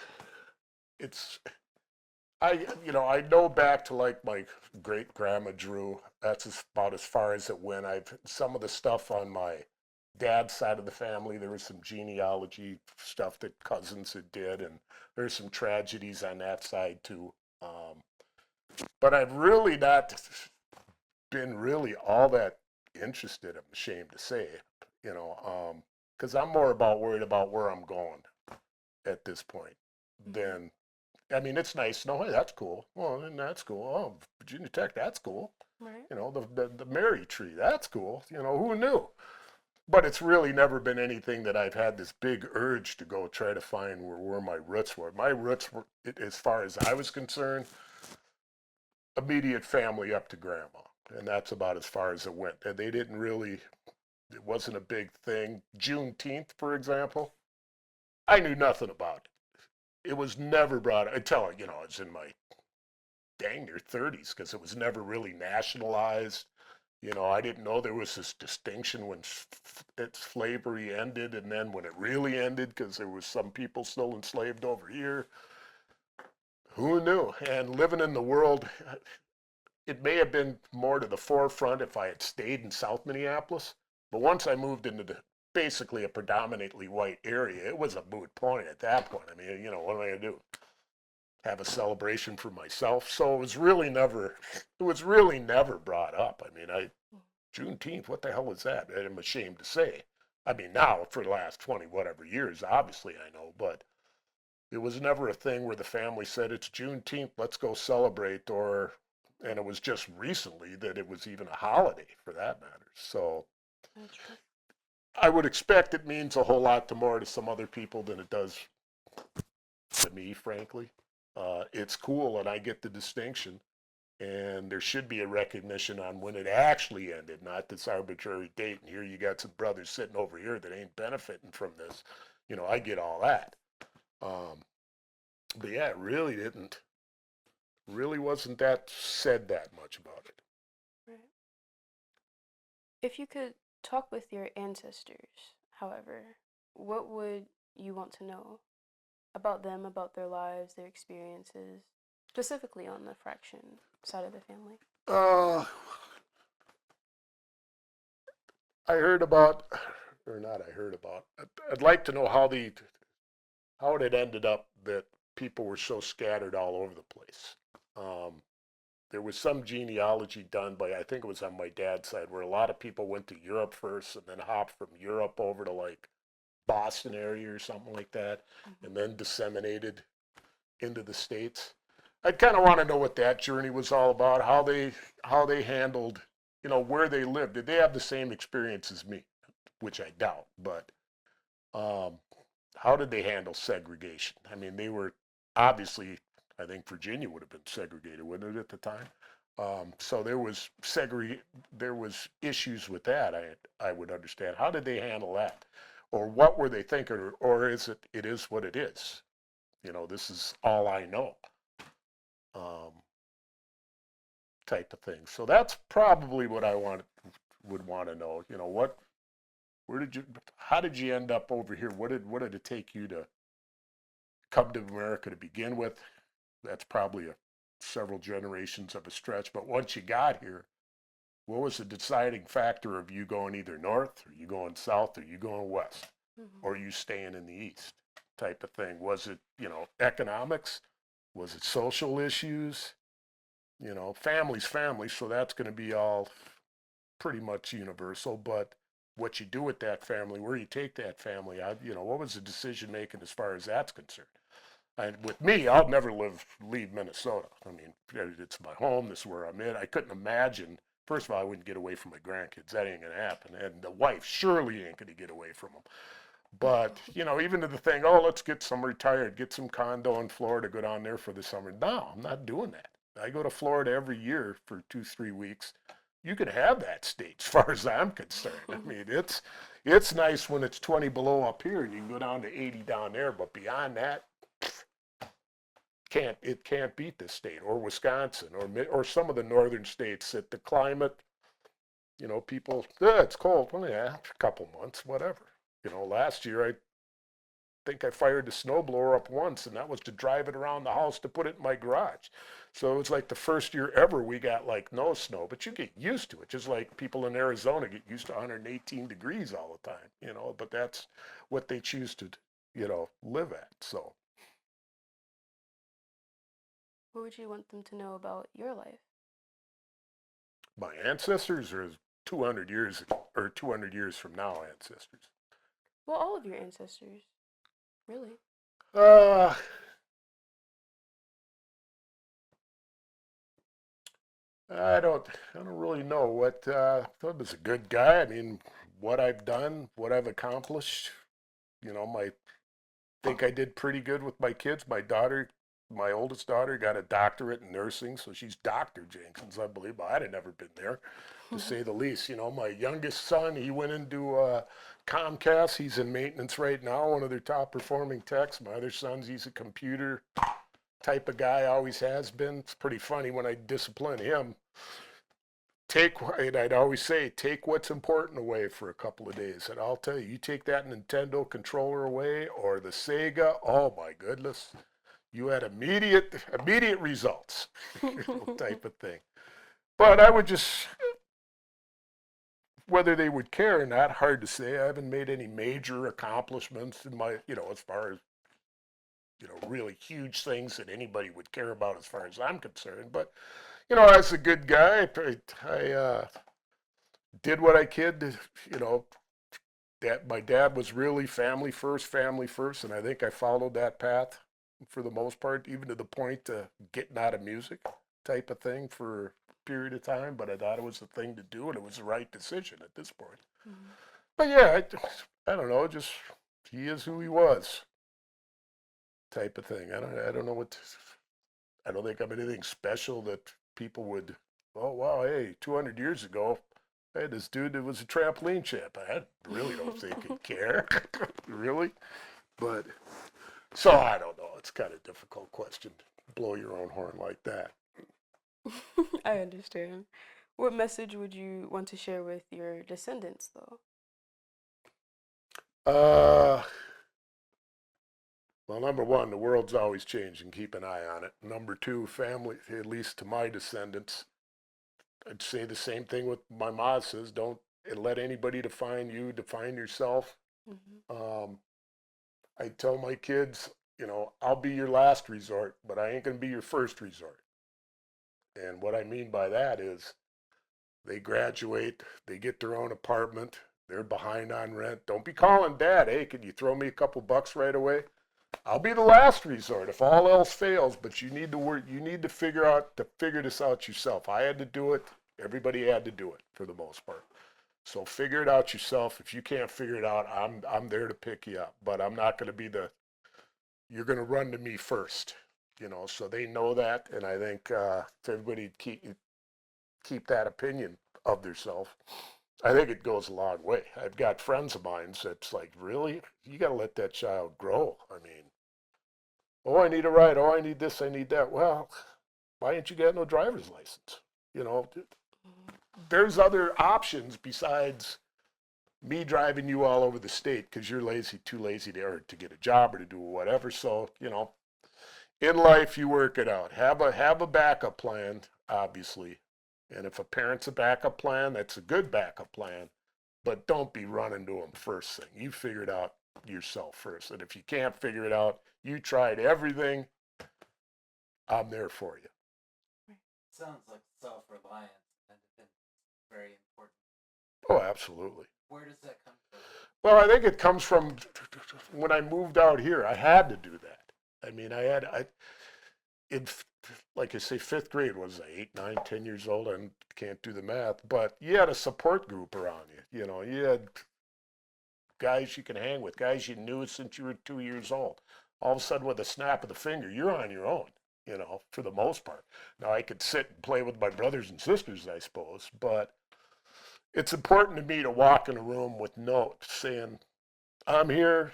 I know back to like my great grandma Drew. That's about as far as it went. Some of the stuff on my dad's side of the family, there was some genealogy stuff that cousins had did, and there's some tragedies on that side too. But I've really not been really all that interested, I'm ashamed to say, because I'm more worried about where I'm going at this point than, I mean, it's nice to know, hey, that's cool. Well, then that's cool. Oh, Virginia Tech, that's cool. Right. The Mary tree, that's cool. Who knew? But it's really never been anything that I've had this big urge to go try to find where my roots were. My roots were, as far as I was concerned, immediate family up to grandma. And that's about as far as it went. And they didn't really, it wasn't a big thing. Juneteenth, for example, I knew nothing about it. It was never brought until, it's in my dang near 30s, because it was never really nationalized. I didn't know there was this distinction when slavery ended and then when it really ended, because there was some people still enslaved over here. Who knew? And living in the world, it may have been more to the forefront if I had stayed in South Minneapolis. But once I moved into basically a predominantly white area, it was a moot point at that point. I mean, what am I going to do? Have a celebration for myself? So it was really never brought up. I mean, Juneteenth, what the hell is that? I'm ashamed to say. I mean, now for the last 20 whatever years, obviously I know, but it was never a thing where the family said, it's Juneteenth, let's go celebrate, and it was just recently that it was even a holiday for that matter. So I would expect it means a whole lot more to some other people than it does to me, frankly. It's cool, and I get the distinction, and there should be a recognition on when it actually ended, not this arbitrary date, and here you got some brothers sitting over here that ain't benefiting from this. I get all that. But yeah, it really wasn't said that much about it. Right. If you could talk with your ancestors, however, what would you want to know about them, about their lives, their experiences, specifically on the fraction side of the family? I'd like to know how it had ended up that people were so scattered all over the place. There was some genealogy done by, I think it was on my dad's side, where a lot of people went to Europe first and then hopped from Europe over to like Boston area or something like that, and then disseminated into the States. I kind of want to know what that journey was all about, how they handled, where they lived. Did they have the same experience as me, which I doubt, but how did they handle segregation? I mean, they were obviously, I think Virginia would have been segregated, wouldn't it, at the time? So there was issues with that. I would understand. How did they handle that, or what were they thinking, or it is what it is? This is all I know, type of thing. So that's probably what I would want to know. How did you end up over here? What did it take you to come to America to begin with? That's probably several generations of a stretch. But once you got here, what was the deciding factor of you going either north, or you going south, or you going west, or you staying in the east, type of thing? Was it, economics? Was it social issues? Family's family, so that's going to be all pretty much universal. But what you do with that family, where you take that family, what was the decision making as far as that's concerned? And with me, I'll never leave Minnesota. I mean, it's my home. This is where I'm in. I couldn't imagine. First of all, I wouldn't get away from my grandkids. That ain't gonna happen. And the wife surely ain't gonna get away from them. But even to the thing, let's get some condo in Florida, go down there for the summer. No, I'm not doing that. I go to Florida every year for 2-3 weeks. You can have that state, as far as I'm concerned. I mean, it's nice when it's 20 below up here, and you can go down to 80 down there. But beyond that, it can't beat this state, or Wisconsin, or some of the northern states that the climate, people, it's cold. Well, yeah, a couple months, whatever. Last year I think I fired the snowblower up once, and that was to drive it around the house to put it in my garage. So it was like the first year ever we got like no snow, but you get used to it, just like people in Arizona get used to 118 degrees all the time, but that's what they choose to, live at. So. What would you want them to know about your life? My ancestors, or 200 years, or 200 years from now ancestors? Well, all of your ancestors, really. I don't really know what. I thought was a good guy. I mean, what I've done, what I've accomplished. Think I did pretty good with my kids. My oldest daughter got a doctorate in nursing, so she's Dr. Jenkins, I believe. But I'd have never been there, to say the least. My youngest son, he went into Comcast. He's in maintenance right now, one of their top performing techs. My other son's, he's a computer type of guy, always has been. It's pretty funny when I discipline him. I'd always say, take what's important away for a couple of days. And I'll tell you, you take that Nintendo controller away, or the Sega, oh my goodness. You had immediate results, type of thing. But I would just, whether they would care or not, hard to say. I haven't made any major accomplishments in my, as far as, really huge things that anybody would care about as far as I'm concerned. But, as a good guy, I did what I could, that my dad was really family first, and I think I followed that path for the most part, even to the point to getting out of music type of thing for a period of time. But I thought it was the thing to do, and it was the right decision at this point. Mm-hmm. But yeah, I don't know, just he is who he was type of thing. I don't know I don't think I'm anything special that people would, oh wow, hey, 200 years ago, I had this dude that was a trampoline champ. I really don't think he'd care, really. But so I don't know. It's kind of a difficult question to blow your own horn like that. I understand. What message would you want to share with your descendants, though? Well, number one, the world's always changing. Keep an eye on it. Number two, family, at least to my descendants, I'd say the same thing with my ma says, don't let anybody define you, define yourself. Mm-hmm. I tell my kids, I'll be your last resort, but I ain't going to be your first resort. And what I mean by that is they graduate, they get their own apartment, they're behind on rent. Don't be calling dad, hey, can you throw me a couple bucks right away? I'll be the last resort if all else fails, but you need to work, you need to figure this out yourself. I had to do it. Everybody had to do it for the most part. So figure it out yourself. If you can't figure it out, I'm there to pick you up, but I'm not going to be you're going to run to me first, so they know that. And I think if everybody keep that opinion of themselves, I think it goes a long way. I've got friends of mine that's like, really? You got to let that child grow. I mean, oh, I need a ride. Oh, I need this. I need that. Well, why ain't you got no driver's license? There's other options besides me driving you all over the state because you're too lazy to get a job or to do whatever. So, in life, you work it out. Have a backup plan, obviously. And if a parent's a backup plan, that's a good backup plan. But don't be running to them first thing. You figure it out yourself first. And if you can't figure it out, you tried everything, I'm there for you. Sounds like self-reliance and independence is very important. Oh, absolutely. Where does that come from? Well, I think it comes from when I moved out here. I had to do that. I mean, like I say, fifth grade was 8, 9, 10 years old. I can't do the math, but you had a support group around you. You had guys you can hang with, guys you knew since you were 2 years old. All of a sudden, with a snap of the finger, you're on your own, for the most part. Now, I could sit and play with my brothers and sisters, I suppose, but it's important to me to walk in a room with notes saying, I'm here,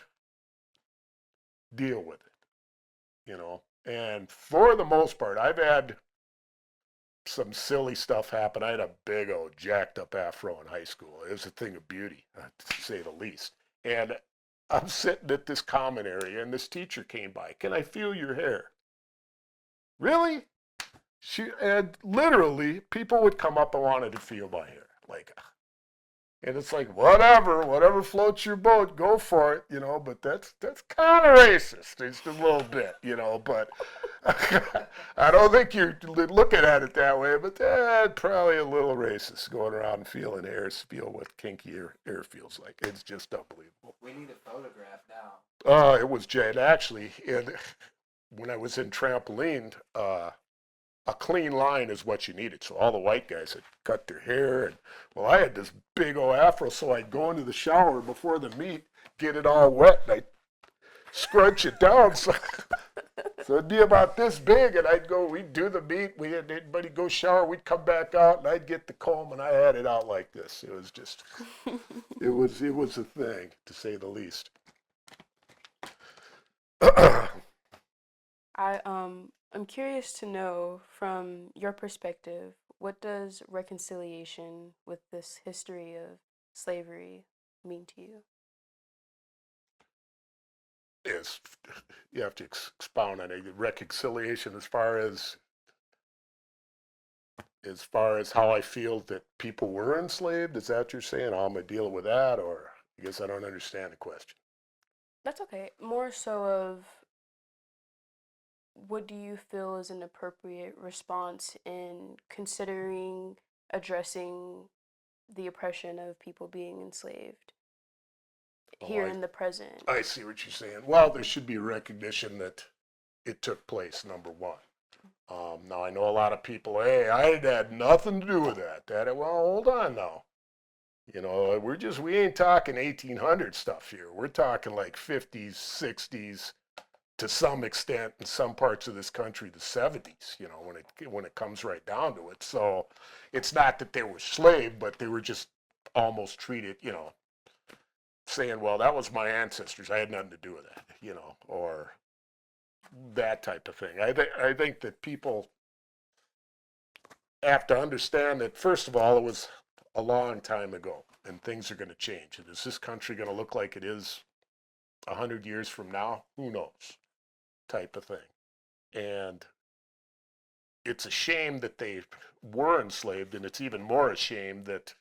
deal with it, And for the most part, I've had some silly stuff happen. I had a big old jacked up afro in high school. It was a thing of beauty, to say the least. And I'm sitting at this common area, and this teacher came by. Can I feel your hair? Really? And literally, people would come up and wanted to feel my hair. And it's like, whatever floats your boat, go for it, but that's kind of racist, just a little bit, but I don't think you're looking at it that way, but that's probably a little racist, going around and feeling hairs, feel what kinky hair feels like. It's just unbelievable. We need a photograph now. It was Jade, actually, and when I was in trampoline, a clean line is what you needed. So all the white guys had cut their hair, and well, I had this big old afro, so I'd go into the shower before the meet, get it all wet, and I'd scrunch it down. So it'd be about this big, and we'd do the meet, everybody go shower, we'd come back out, and I'd get the comb, and I had it out like this. It was just, it was a thing, to say the least. I'm curious to know, from your perspective, what does reconciliation with this history of slavery mean to you? Is you have to expound on it. Reconciliation as far as how I feel that people were enslaved. Is that what you're saying? How am I dealing with that? Or I guess I don't understand the question. That's okay. More so of, what do you feel is an appropriate response in considering addressing the oppression of people being enslaved here in the present? I see what you're saying. Well, there should be recognition that it took place, number one. Now, I know a lot of people, hey, I had nothing to do with that. Well, hold on now. We ain't talking 1800 stuff here. We're talking like 50s, 60s, to some extent, in some parts of this country, the 70s, when it comes right down to it. So it's not that they were slave, but they were just almost treated, saying, well, that was my ancestors. I had nothing to do with that, or that type of thing. I think that people have to understand that, first of all, it was a long time ago, and things are going to change. And is this country going to look like it is 100 years from now? Who knows? Type of thing. And it's a shame that they were enslaved, and it's even more a shame that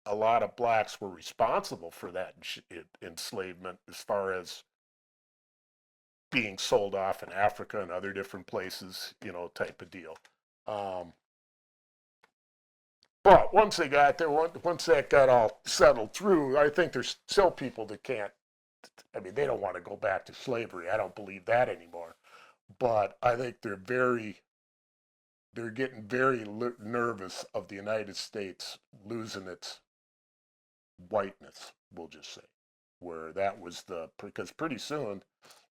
a lot of blacks were responsible for that enslavement, as far as being sold off in Africa and other different places, type of deal. But once they got there, once that got all settled through, I think there's still people that can't I mean, they don't want to go back to slavery. I don't believe that anymore. But I think they're getting very nervous of the United States losing its whiteness, we'll just say, where that was because pretty soon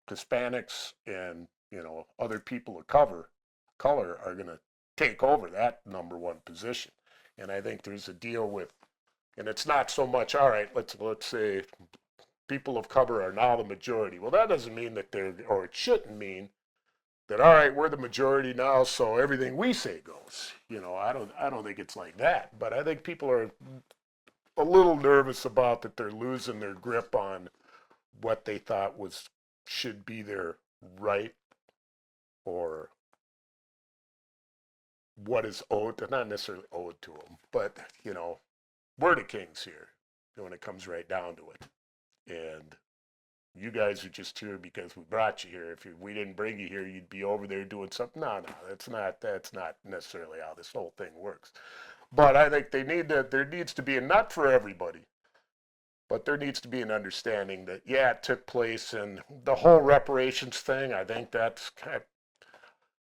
Hispanics and, other people of color are going to take over that number one position. And I think there's a deal with, and it's not so much, all right, let's say people of color are now the majority. Well, that doesn't mean that or it shouldn't mean that, all right, we're the majority now, so everything we say goes. I don't think it's like that. But I think people are a little nervous about that they're losing their grip on what they thought should be their right, or what is owed, not necessarily owed to them, but, we're the kings here when it comes right down to it. And you guys are just here because we brought you here. If we didn't bring you here, you'd be over there doing something. No, that's not necessarily how this whole thing works. But I think there needs to be, not for everybody, but there needs to be an understanding that, yeah, it took place, and the whole reparations thing, I think that's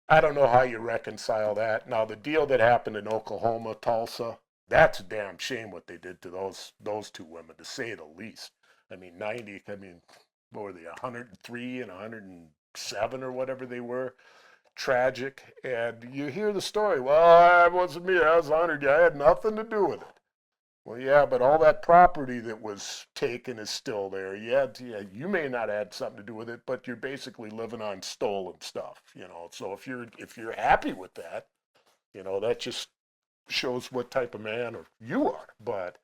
I don't know how you reconcile that. Now, the deal that happened in Oklahoma, Tulsa, that's a damn shame what they did to those two women, to say the least. I mean, what were they, 103 and 107 or whatever they were? Tragic. And you hear the story, well, it wasn't me, I was 100, I had nothing to do with it. Well, yeah, but all that property that was taken is still there. Yeah, you may not have had something to do with it, but you're basically living on stolen stuff, So if you're happy with that, that just shows what type of man you are. But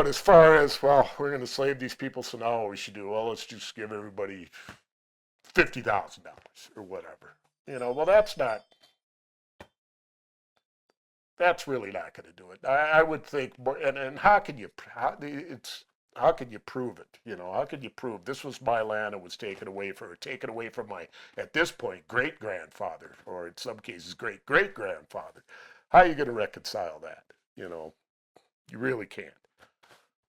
as far as, well, we're going to slave these people, so now what we should do, well, let's just give everybody $50,000 or whatever. Well, that's really not going to do it. I would think, and how can you prove it? How can you prove this was my land and was taken away from my, at this point, great-grandfather, or in some cases, great-great-grandfather? How are you going to reconcile that? You really can't.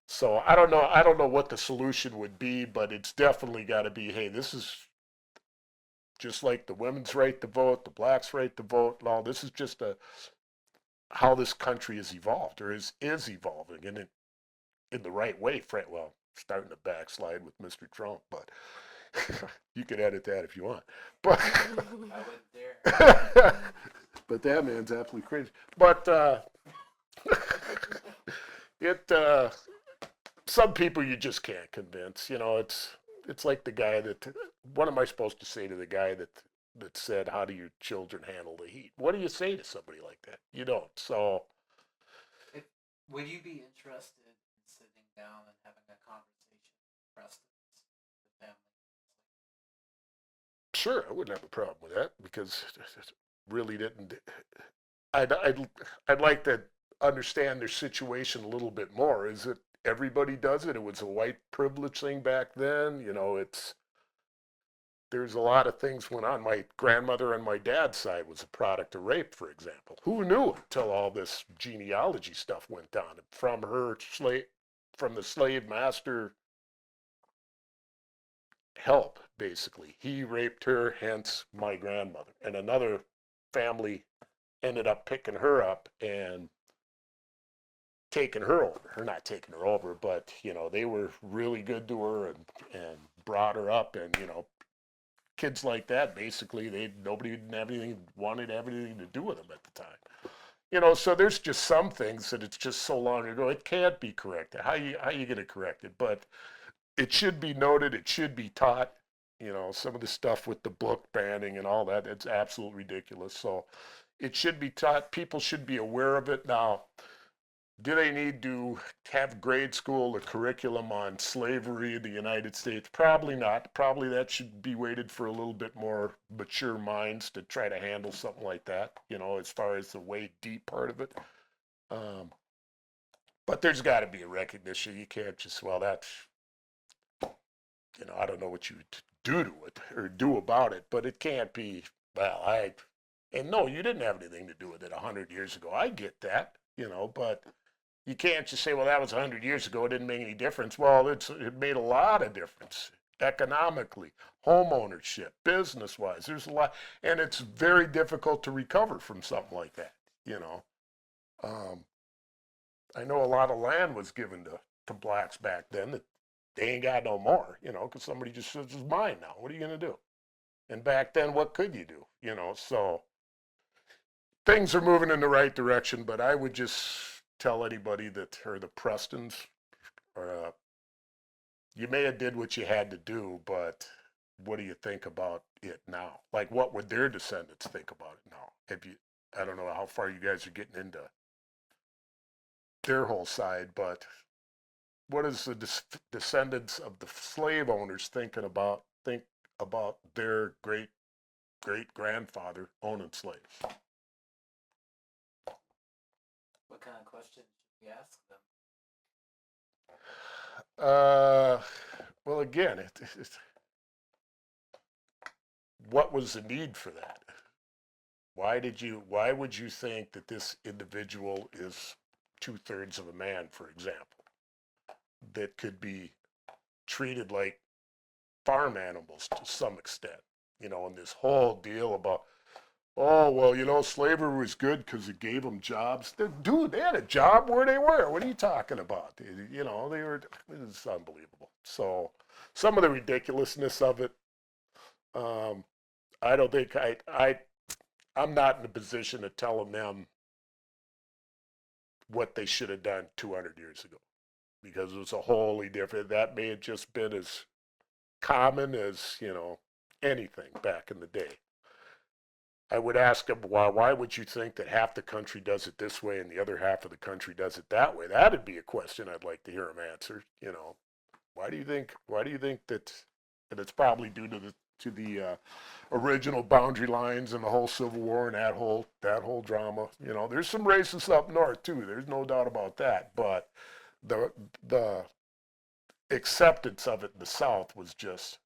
So I don't know what the solution would be, but it's definitely got to be, hey, this is just like the women's right to vote, the blacks' right to vote, and all. This is just how this country has evolved, or is evolving, and in the right way. Well, starting to backslide with Mr. Trump, but you can edit that if you want. But I wouldn't dare. but that man's absolutely crazy. But some people you just can't convince. It's like the guy that, what am I supposed to say to the guy that said, how do your children handle the heat? What do you say to somebody like that? You don't. So would you be interested in sitting down and having a conversation with Prestons, the family? sure, I wouldn't have a problem with that, because it really didn't. I'd like to understand their situation a little bit more. Is it everybody does it? It was a white privilege thing back then. There's a lot of things went on. My grandmother on my dad's side was a product of rape, for example. Who knew until all this genealogy stuff went down from the slave master help, basically. He raped her, hence my grandmother. And another family ended up picking her up and taking her over. Or not taking her over, but, they were really good to her and brought her up, and, kids like that, basically, nobody wanted to have anything to do with them at the time. So there's just some things that it's just so long ago, it can't be corrected. How you going to correct it? But it should be noted, it should be taught. Some of the stuff with the book banning and all that, it's absolutely ridiculous. So it should be taught. People should be aware of it. Now, do they need to have grade school or curriculum on slavery in the United States? Probably not. Probably that should be waited for a little bit more mature minds to try to handle something like that, as far as the way deep part of it. But there's got to be a recognition. You can't just, well, that's, I don't know what you do to it or do about it, but it can't be, well, and no, you didn't have anything to do with it 100 years ago. I get that, but You can't just say, well, that was 100 years ago, it didn't make any difference. Well, it made a lot of difference economically, home ownership, business-wise. There's a lot, and it's very difficult to recover from something like that, you know. I know a lot of land was given to blacks back then that they ain't got no more, you know, because somebody just says it's mine now. What are you going to do? And back then, what could you do? You know, so things are moving in the right direction, but I would just tell anybody that, or the Prestons, or you may have did what you had to do, but what do you think about it now? Like, what would their descendants think about it now? I don't know how far you guys are getting into their whole side, but what is the descendants of the slave owners think about their great grandfather owning slaves? What kind of questions should we ask them? Well, again, what was the need for that? Why would you think that this individual is 2/3 of a man, for example, that could be treated like farm animals to some extent, you know, and this whole deal about, oh, well, you know, slavery was good because it gave them jobs. Dude, they had a job where they were. What are you talking about? You know, it's unbelievable. So some of the ridiculousness of it, I don't think I'm not in a position of telling them what they should have done 200 years ago, because it was a wholly different, that may have just been as common as, you know, anything back in the day. I would ask them, why would you think that half the country does it this way and the other half of the country does it that way? That'd be a question I'd like to hear them answer. You know, why do you think that, and it's probably due to the original boundary lines and the whole Civil War and that whole drama. You know, there's some racists up north too. There's no doubt about that. But the acceptance of it in the South was just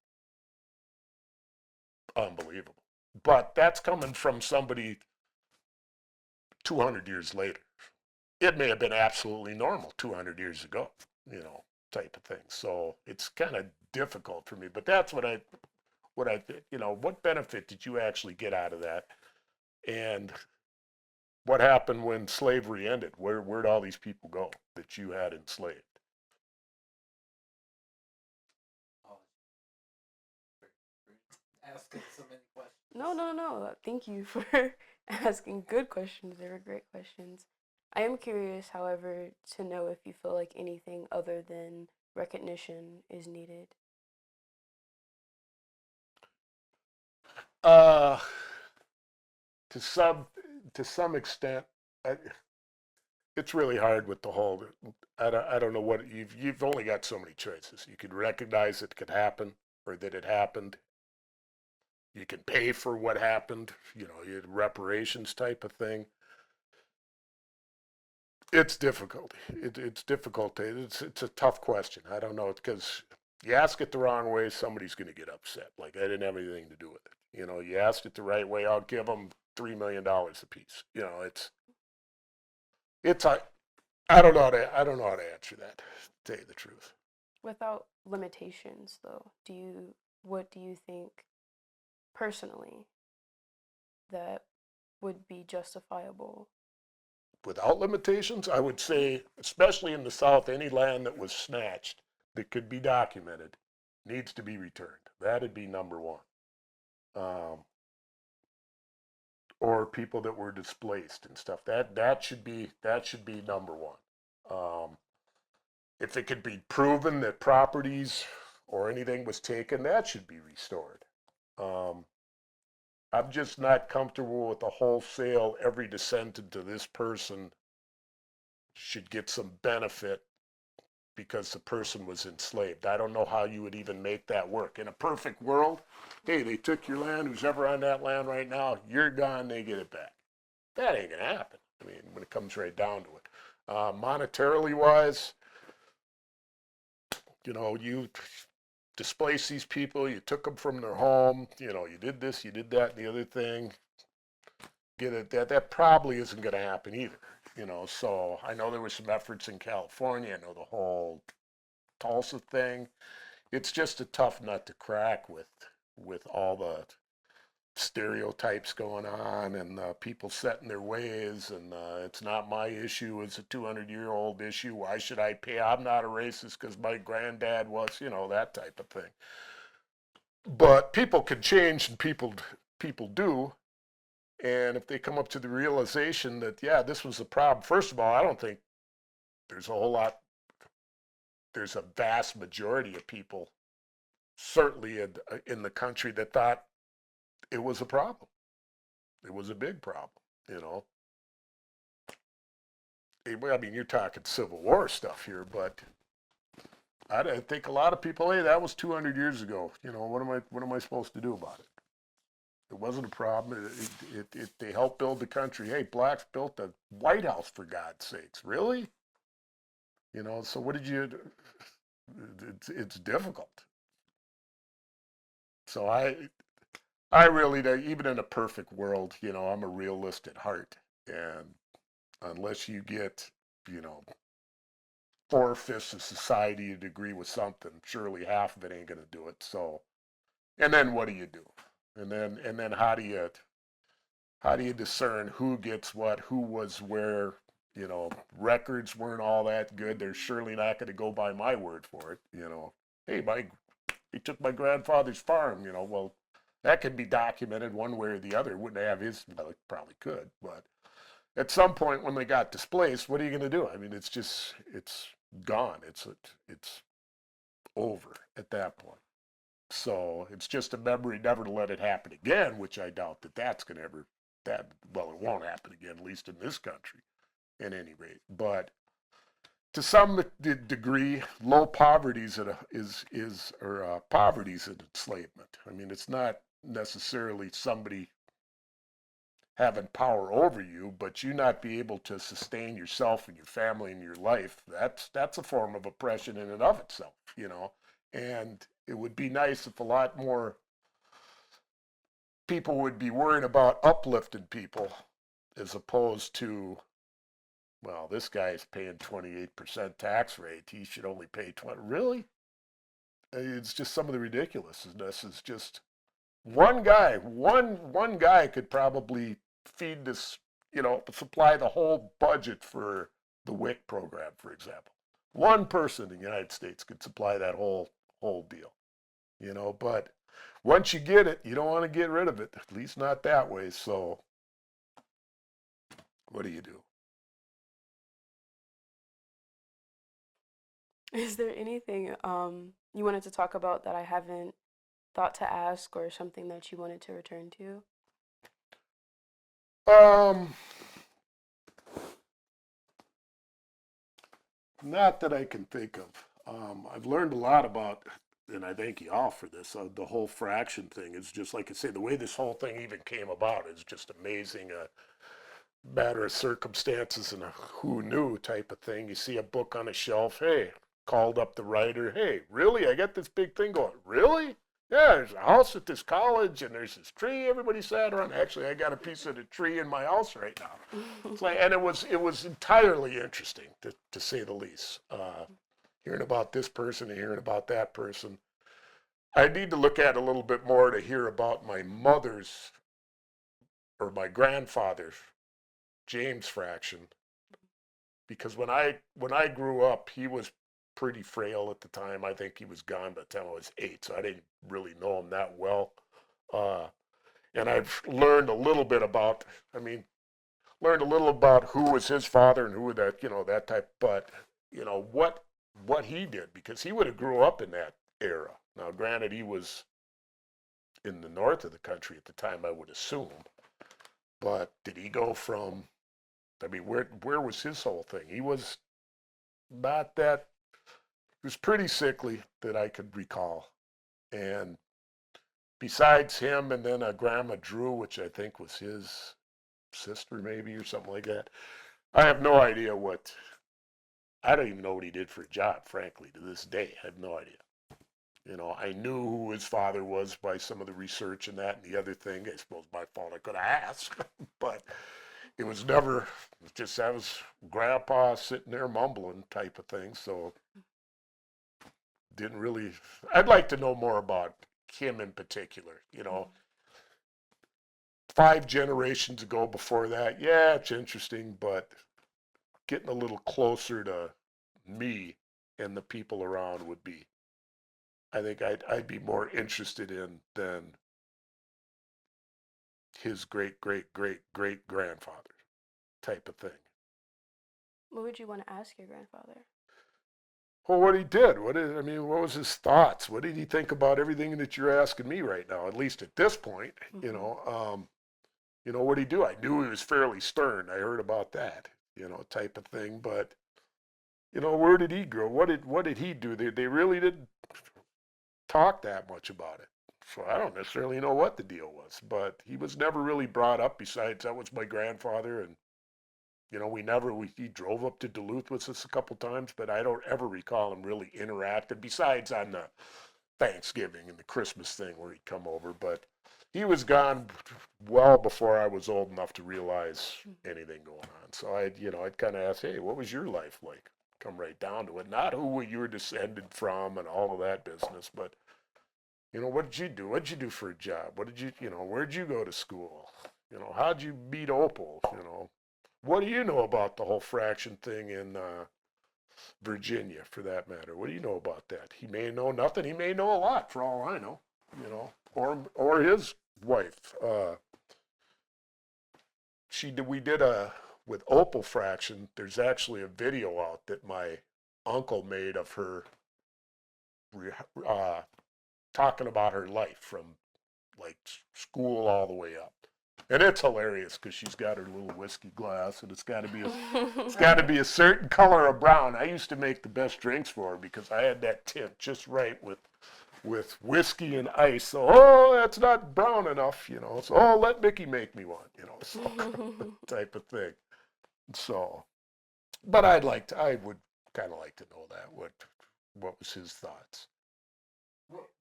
unbelievable. But that's coming from somebody 200 years later. It may have been absolutely normal 200 years ago, you know, type of thing. So it's kind of difficult for me. But that's what I you know, what benefit did you actually get out of that? And what happened when slavery ended? Where'd all these people go that you had enslaved? Oh, asking so many questions. No. Thank you for asking good questions. They were great questions. I am curious, however, to know if you feel like anything other than recognition is needed. To some extent, it's really hard with the whole. I don't know what you've only got so many choices. You could recognize it could happen or that it happened. You can pay for what happened. You know, you had reparations type of thing. It's difficult. It's difficult. It's a tough question. I don't know, because you ask it the wrong way, somebody's going to get upset. Like, I didn't have anything to do with it. You know, you asked it the right way, I'll give them $3 million a piece. You know, I don't know how to answer that, to tell you the truth. Without limitations, though, what do you think personally that would be justifiable? Without limitations, I would say, especially in the South, any land that was snatched that could be documented needs to be returned. That'd be number one. Or people that were displaced and stuff. That should be number one. If it could be proven that properties or anything was taken, that should be restored. I'm just not comfortable with the wholesale, every descendant of this person should get some benefit because the person was enslaved. I don't know how you would even make that work. In a perfect world, hey, they took your land, who's ever on that land right now, you're gone, they get it back. That ain't gonna happen. I mean, when it comes right down to it. Monetarily wise, you know, you displace these people, you took them from their home, you know, you did this, you did that, and the other thing, get it, that probably isn't gonna happen either. you know, so I know there were some efforts in California. I know the whole Tulsa thing. It's just a tough nut to crack with all the stereotypes going on and people set in their ways, and it's not my issue, it's a 200-year-old issue, why should I pay, I'm not a racist because my granddad was, you know, that type of thing. But people can change, and people do, and if they come up to the realization that, yeah, this was a problem, first of all, I don't think there's a whole lot, there's a vast majority of people certainly in the country that thought it was a problem. It was a big problem, you know. I mean, you're talking Civil War stuff here, but I think a lot of people, hey, that was 200 years ago. You know, what am I supposed to do about it? It wasn't a problem. They helped build the country. Hey, blacks built the White House, for God's sakes. Really? You know, so what did you do? It's difficult. So I really, even in a perfect world, you know, I'm a realist at heart. And unless you get, you know, 4/5 of society to agree with something, surely half of it ain't going to do it. So, and then what do you do? And then how do you discern who gets what, who was where? You know, records weren't all that good. They're surely not going to go by my word for it. You know, hey, he took my grandfather's farm. You know, well, that could be documented one way or the other. Wouldn't have his, well, it probably could, but at some point when they got displaced, what are you going to do? I mean, it's gone. It's over at that point. So it's just a memory never to let it happen again, which I doubt that's going to ever, well, it won't happen again, at least in this country, at any rate. But to some degree, low poverty poverty's an enslavement. I mean, it's not necessarily somebody having power over you, but you not be able to sustain yourself and your family and your life. That's a form of oppression in and of itself, you know. And it would be nice if a lot more people would be worried about uplifting people as opposed to, well, this guy's paying 28% tax rate. He should only pay 20. Really? It's just some of the ridiculousness is just one guy, one guy could probably feed this, you know, supply the whole budget for the WIC program, for example. One person in the United States could supply that whole deal, you know. But once you get it, you don't want to get rid of it, at least not that way. So what do you do? Is there anything you wanted to talk about that I haven't thought to ask, or something that you wanted to return to? Um, Not that I can think of. I've learned a lot about, and I thank you all for this. The whole fraction thing is just like I say. The way this whole thing even came about is just amazing. Matter of circumstances and a who knew type of thing. You see a book on a shelf. Hey, called up the writer. Hey, really? I got this big thing going. Really? Yeah, there's a house at this college, and there's this tree everybody sat around. Actually, I got a piece of the tree in my house right now. It's like, and it was entirely interesting to say the least. Hearing about this person and hearing about that person. I need to look at it a little bit more to hear about my mother's or my grandfather's James fraction, because when I grew up, he was pretty frail at the time. I think he was gone by the time I was 8, so I didn't really know him that well. And I've learned a little bit about, learned a little about who was his father and who that, you know, that type, but, you know, what he did, because he would have grew up in that era. Now, granted, he was in the north of the country at the time, I would assume, but did he go from, where was his whole thing? He was not that, he was pretty sickly that I could recall. And besides him and then a Grandma Drew, which I think was his sister maybe or something like that, I have no idea I don't even know what he did for a job, frankly, to this day. I have no idea. You know, I knew who his father was by some of the research and that and the other thing. I suppose my fault, I could have asked, but it was never just, that was grandpa sitting there mumbling type of thing. So didn't really, I'd like to know more about him in particular, 5 generations ago before that. Yeah, it's interesting, but getting a little closer to me and the people around would be, I think I'd be more interested in than his great great great great grandfather type of thing. What would you want to ask your grandfather? Well, what he did, what was his thoughts? What did he think about everything that you're asking me right now? At least at this point, what did he do? I knew he was fairly stern. I heard about that, type of thing. But where did he grow? What did he do? They really didn't talk that much about it. So I don't necessarily know what the deal was, but he was never really brought up. Besides, that was my grandfather, and he drove up to Duluth with us a couple times, but I don't ever recall him really interacting, besides on the Thanksgiving and the Christmas thing where he'd come over. But he was gone well before I was old enough to realize anything going on. So I'd kind of ask, hey, what was your life like? Come right down to it. Not who you were descended from and all of that business, but, what did you do? What did you do for a job? Where'd you go to school? How'd you meet Opal? What do you know about the whole fraction thing in Virginia, for that matter? What do you know about that? He may know nothing. He may know a lot, for all I know. Or his wife. We did with Opal fraction. There's actually a video out that my uncle made of her talking about her life from like school all the way up. And it's hilarious because she's got her little whiskey glass, and it's got to be a certain color of brown. I used to make the best drinks for her because I had that tint just right with whiskey and ice. So, that's not brown enough, So, let Mickey make me one, so type of thing. So, but I would kind of like to know that. What was his thoughts?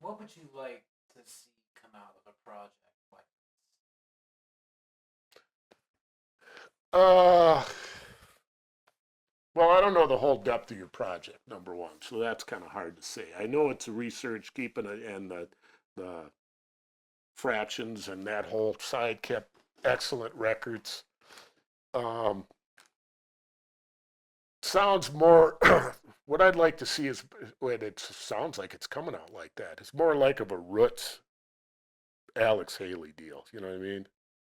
What would you like to see come out of a project like Well, I don't know the whole depth of your project, number one, so that's kind of hard to say. I know it's a research keeping it, and the fractions and that whole side kept excellent records. Sounds more, what I'd like to see is, when it sounds like it's coming out like that, it's more like of a Roots Alex Haley deal, you know what I mean?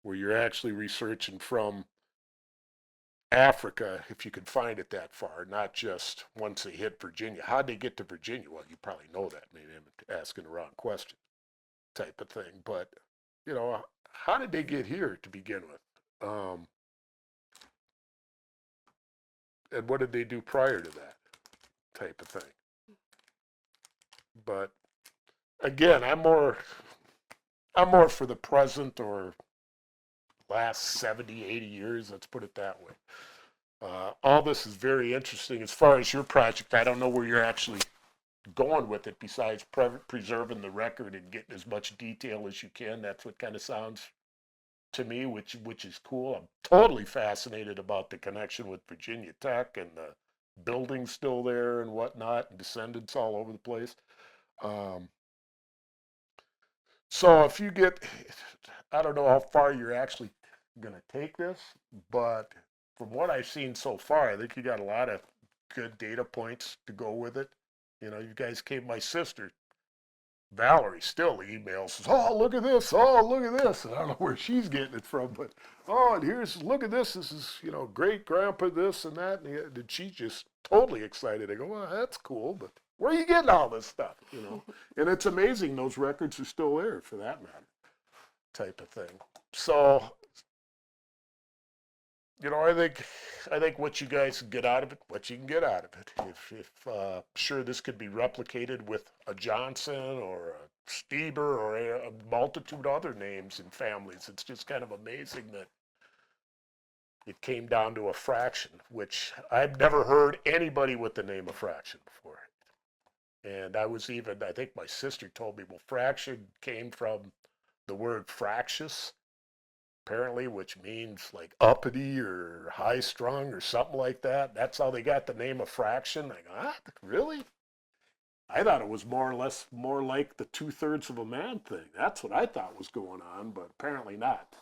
Where you're actually researching from Africa, if you could find it that far, not just once they hit Virginia. How'd they get to Virginia? Well, you probably know that. Maybe I'm asking the wrong question type of thing. But, how did they get here to begin with? And what did they do prior to that type of thing? But, again, I'm more for the present, or last 70, 80 years, let's put it that way. All this is very interesting. As far as your project, I don't know where you're actually going with it besides preserving the record and getting as much detail as you can. That's what kind of sounds to me, which is cool. I'm totally fascinated about the connection with Virginia Tech and the buildings still there and whatnot, and Descendants all over the place. So if you get, I don't know how far you're actually going to take this, but from what I've seen so far, I think you got a lot of good data points to go with it. You guys my sister, Valerie, still emails, oh, look at this, oh, look at this. And I don't know where she's getting it from, but, and look at this, is, great grandpa this and that. And she's just totally excited. I go, well, that's cool, but where are you getting all this stuff, And it's amazing those records are still there, for that matter, type of thing. So, I think what you guys can get out of it, what you can get out of it. If sure, this could be replicated with a Johnson or a Stieber or a multitude of other names and families. It's just kind of amazing that it came down to a fraction, which I've never heard anybody with the name of fraction before. And I think my sister told me, well, fraction came from the word fractious, apparently, which means like uppity or high strung or something like that. That's how they got the name of fraction. I go, ah, really? I thought it was more or less more like the 2/3 of a man thing. That's what I thought was going on, but apparently not.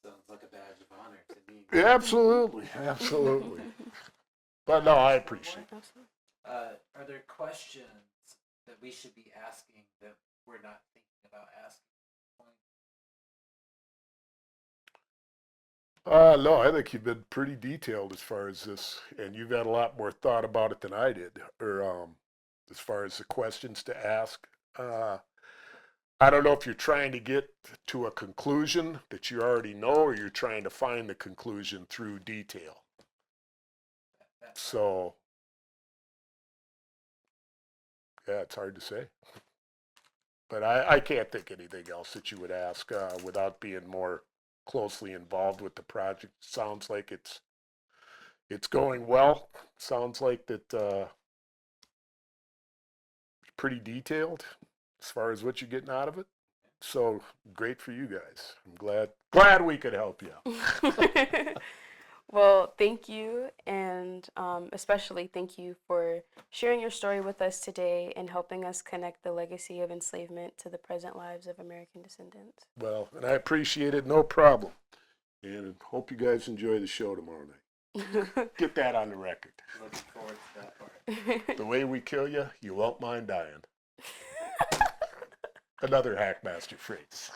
Sounds like a badge of honor to me. Yeah, absolutely, absolutely. But no, I appreciate it. Are there questions that we should be asking that we're not thinking about asking? No, I think you've been pretty detailed as far as this, and you've had a lot more thought about it than I did, or as far as the questions to ask. I don't know if you're trying to get to a conclusion that you already know, or you're trying to find the conclusion through detail. So, yeah, it's hard to say. But I can't think anything else that you would ask without being more closely involved with the project. Sounds like it's going well. Sounds like that it's pretty detailed as far as what you're getting out of it. So great for you guys. I'm glad we could help you out. Well, thank you, and especially thank you for sharing your story with us today and helping us connect the legacy of enslavement to the present lives of American descendants. Well, and I appreciate it. No problem. And hope you guys enjoy the show tomorrow night. Get that on the record. Looking forward to that part. The way we kill you, you won't mind dying. Another Hackmaster phrase.